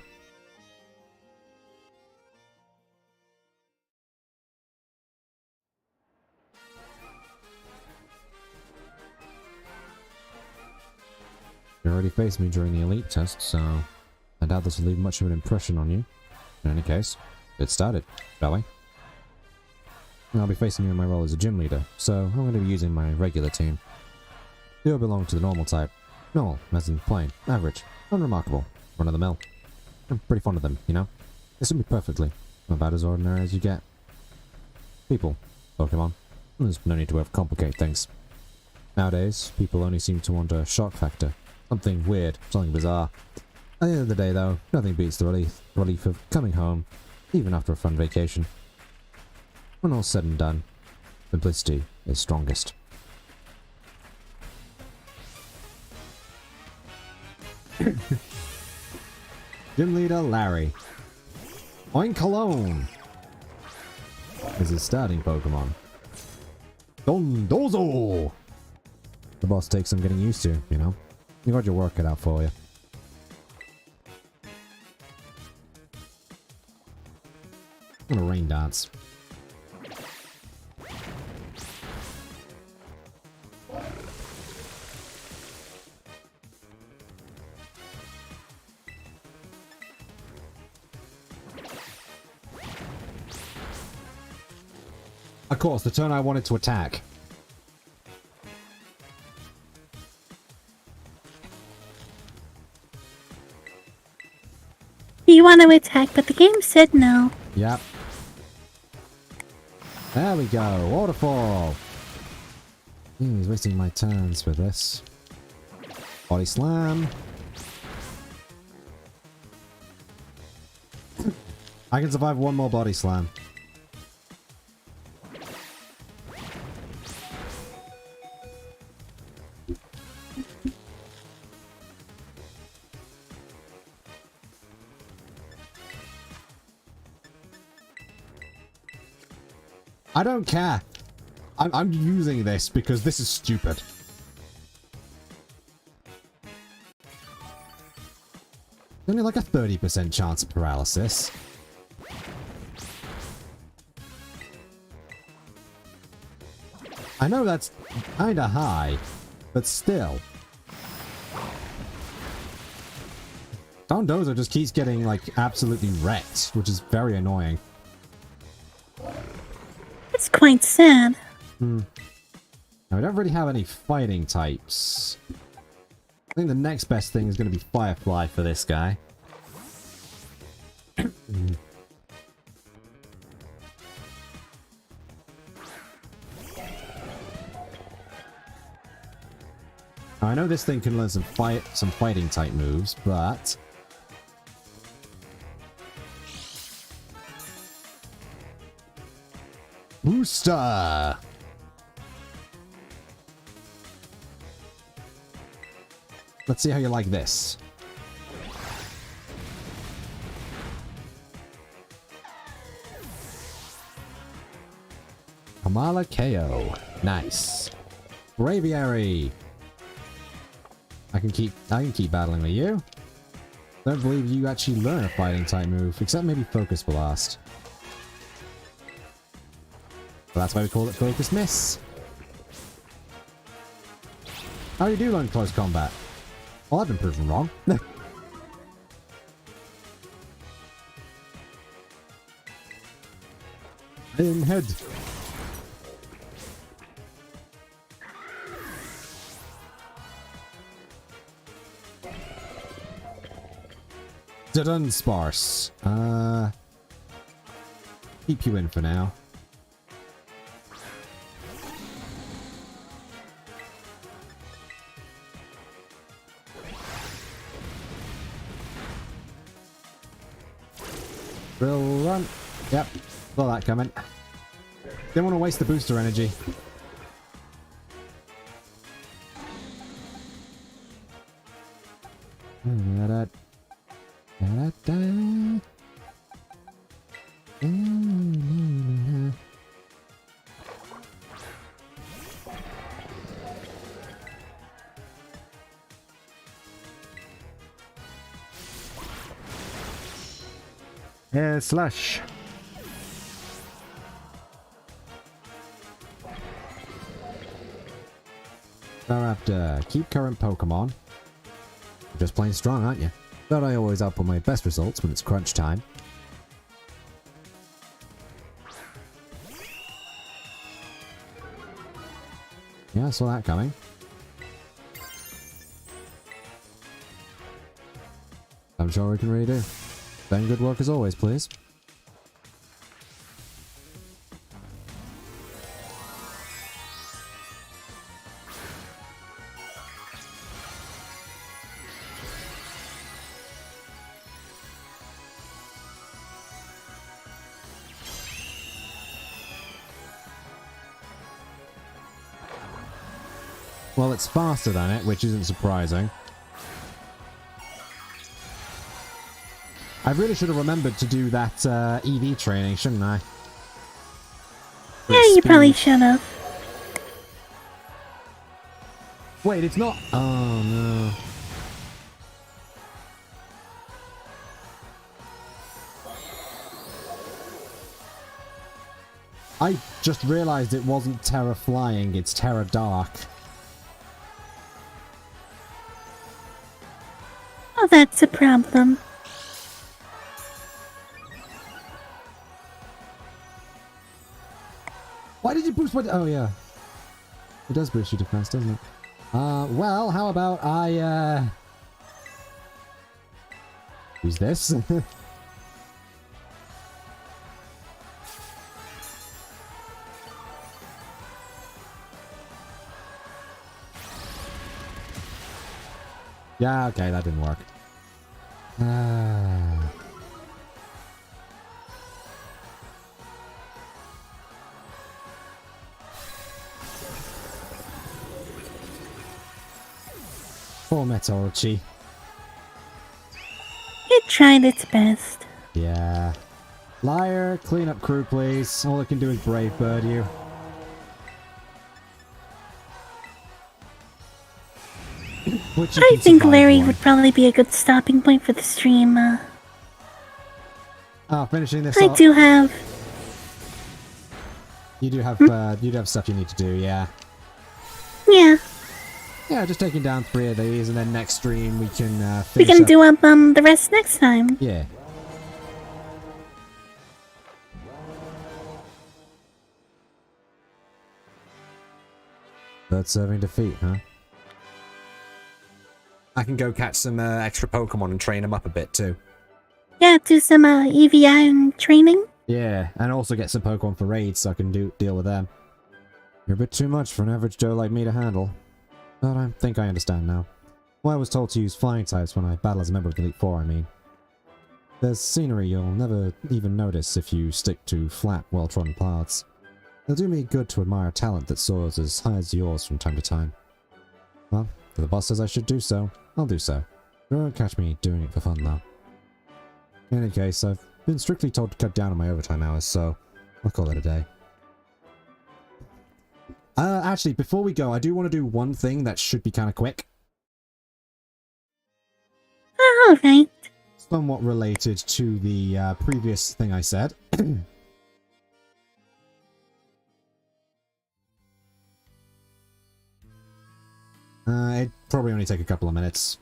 You already faced me during the elite test, so I doubt this will leave much of an impression on you. In any case, get started, shall we? I'll be facing you in my role as a gym leader, so I'm going to be using my regular team. You'll belong to the normal type. Normal, as in plain, average, unremarkable, run of the mill. I'm pretty fond of them, you know? They suit me perfectly, about as ordinary as you get. People, Pokemon. There's no need to overcomplicate things. Nowadays, people only seem to want a shock factor. Something weird, something bizarre. At the end of the day, though, nothing beats the relief of coming home, even after a fun vacation. When all's said and done, simplicity is strongest. Gym leader Larry. Oinkalone is his starting Pokemon. Dondozo! The boss takes some getting used to, you know. You got your work cut out for you. I'm gonna rain dance. Of course, the turn I wanted to attack. You want to attack, but the game said no. Yep. There we go. Waterfall. He's wasting my turns for this. Body slam. I can survive one more body slam. I don't care. I'm using this because this is stupid. Only like a 30% chance of paralysis. I know that's kinda high, but still. Dondozo just keeps getting like absolutely wrecked, which is very annoying. It's quite sad. Now, we don't really have any fighting types. I think the next best thing is going to be Firefly for this guy. I know this thing can learn some fighting type moves, but Booster! Let's see how you like this. Kamala KO. Nice. Braviary. I can keep battling with you. Don't believe you actually learn a fighting type move, except maybe Focus Blast. But that's why we call it Focus Miss. How do you do learn close combat? Well, I've been proven wrong. In head. Dun sparse. Keep you in for now. Drill run. Yep. Saw that coming. Didn't want to waste the booster energy. Yeah, slash. Staraptor, keep current Pokemon. You're just plain strong, aren't you? But I always output my best results when it's crunch time. Yeah, I saw that coming. I'm sure we can really do. Then good work as always, please. Well, it's faster than it, which isn't surprising. I really should have remembered to do that EV training, shouldn't I? Yeah, you probably should have. Wait, it's not... Oh, no. I just realized it wasn't Terra Flying, it's Terra Dark. Oh, that's a problem. Why did you boost my... Oh, yeah. It does boost your defense, doesn't it? Well, how about I, use this? Yeah, okay, that didn't work. Ah. Poor Metorchi. It tried its best. Yeah. Liar, clean up crew, please. All I can do is brave bird you. Which you I can think survive Larry one. would probably be a good stopping point for the stream. Finishing this I off. do have... You do have stuff you need to do, yeah. Yeah, Yeah, just taking down 3 of these, and then next stream we can we finish can up. do up the rest next time. Yeah. Bird serving defeat, huh? I can go catch some extra Pokemon and train them up a bit too. Yeah, do some EVI and training. Yeah, and also get some Pokemon for raids so I can deal with them. You're a bit too much for an average Joe like me to handle. But I think I understand now. Well, I was told to use flying types when I battle as a member of the Elite Four, I mean. There's scenery you'll never even notice if you stick to flat, well-trodden paths. It'll do me good to admire a talent that soars as high as yours from time to time. Well, if the boss says I should do so, I'll do so. You won't catch me doing it for fun, though. In any case, I've been strictly told to cut down on my overtime hours, so I'll call it a day. Actually, before we go, I do want to do one thing that should be kind of quick. Alright. Somewhat related to the previous thing I said. It'd probably only take a couple of minutes.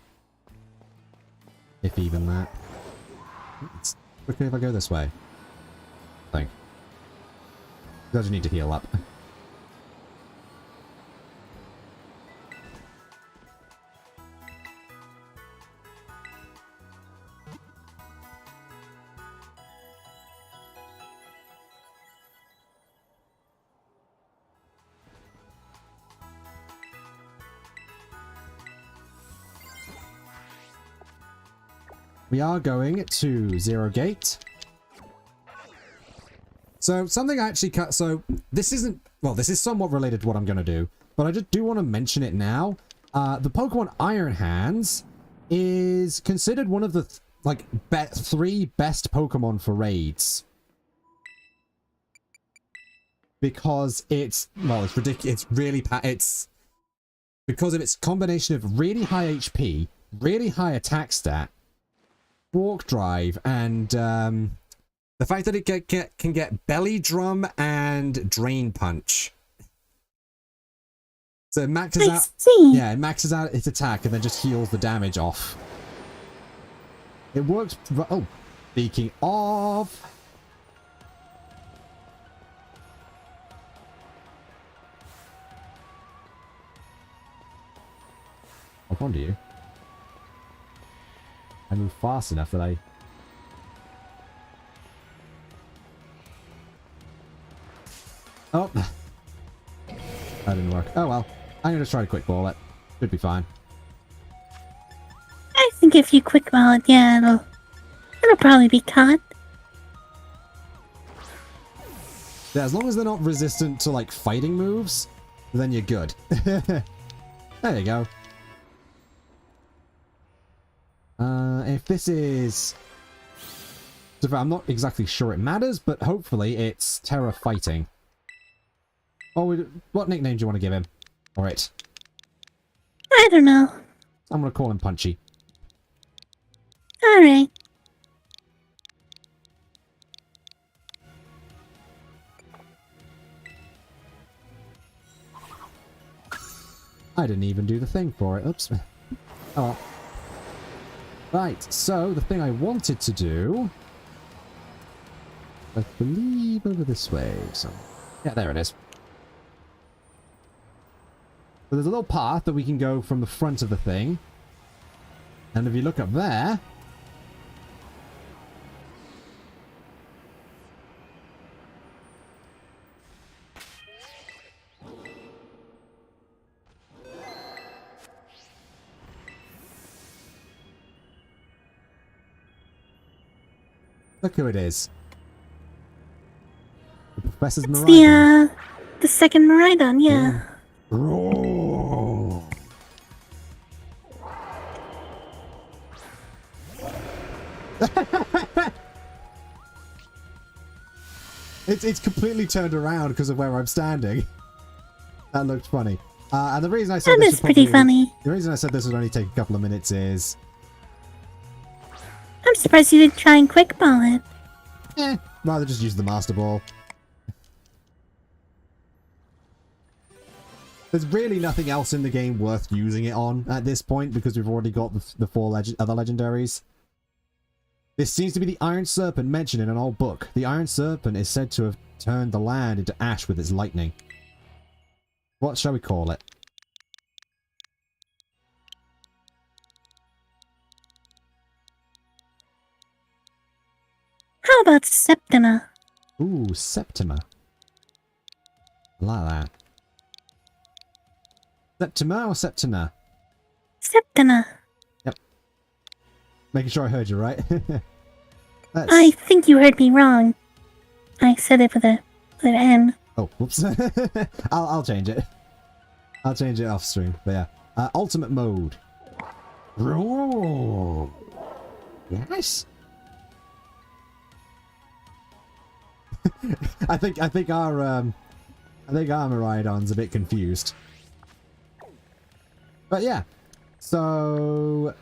If even that. It's quicker if I go this way. I think. Does you need to heal up. We are going to Zero Gate. So, something I actually cut. So, this isn't. Well, this is somewhat related to what I'm going to do. But I just do want to mention it now. The Pokemon Iron Hands is considered one of the, 3 best Pokemon for raids. Because it's. Well, it's ridiculous. It's really. It's. Because of its combination of really high HP, really high attack stat, walk drive, and the fact that it can get belly drum and drain punch. So it maxes out. See. Yeah, it maxes out its attack and then just heals the damage off. It works. Oh, speaking of. I'll come to you. I move fast enough that I... Oh! That didn't work. Oh well. I'm gonna try to quick ball it. Should be fine. I think if you quick ball it, yeah, it'll probably be caught. Yeah, as long as they're not resistant to, like, fighting moves, then you're good. There you go. If this is... I'm not exactly sure it matters, but hopefully it's Terra Fighting. Oh, what nickname do you want to give him? Or it? I don't know. I'm gonna call him Punchy. Alright. I didn't even do the thing for it. Oops. Oh well. Right, so the thing I wanted to do... I believe over this way. So, yeah, there it is. So there's a little path that we can go from the front of the thing. And if you look up there... Look who it is. The Professor's It's Miraidon. the second Miraidon, yeah. Roar. It's completely turned around because of where I'm standing. That looked funny. And the reason I said That this is would pretty probably- funny. The reason I said this would only take a couple of minutes is, I'm surprised you didn't try and quick ball it. rather just use the Master Ball. There's really nothing else in the game worth using it on at this point because we've already got the four other legendaries. This seems to be the Iron Serpent mentioned in an old book. The Iron Serpent is said to have turned the land into ash with its lightning. What shall we call it? How about Septima? Ooh, Septima. I like that. Septima or Septima? Septima. Making sure I heard you right. I think you heard me wrong. I said it with an N. Oh, whoops. I'll change it. I'll change it off stream. But yeah. Ultimate mode. Roar. Yes. I think our Miraidon's a bit confused. But yeah. So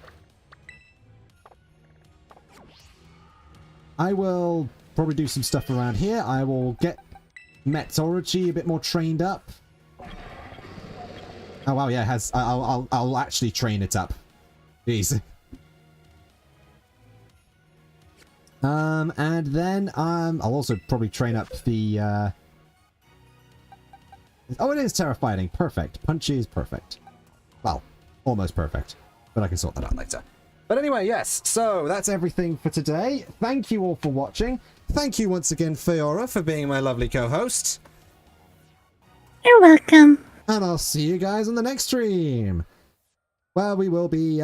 I will probably do some stuff around here. I will get Metorochi a bit more trained up. Oh wow, yeah, it has. I'll actually train it up. Jeez. And then I'll also probably train up the. Oh, it is Terra Fighting. Perfect. Punchy is perfect. Well, almost perfect, but I can sort that out later. But anyway, yes, so that's everything for today. Thank you all for watching. Thank you once again, Fiora, for being my lovely co-host. You're welcome. And I'll see you guys on the next stream. Well, we will be,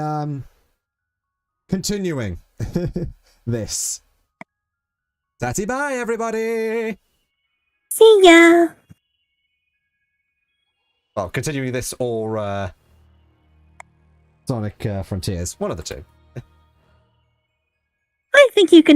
continuing this. Tatty bye, everybody! See ya. Well, continuing this or Sonic Frontiers. one of the two. I think you can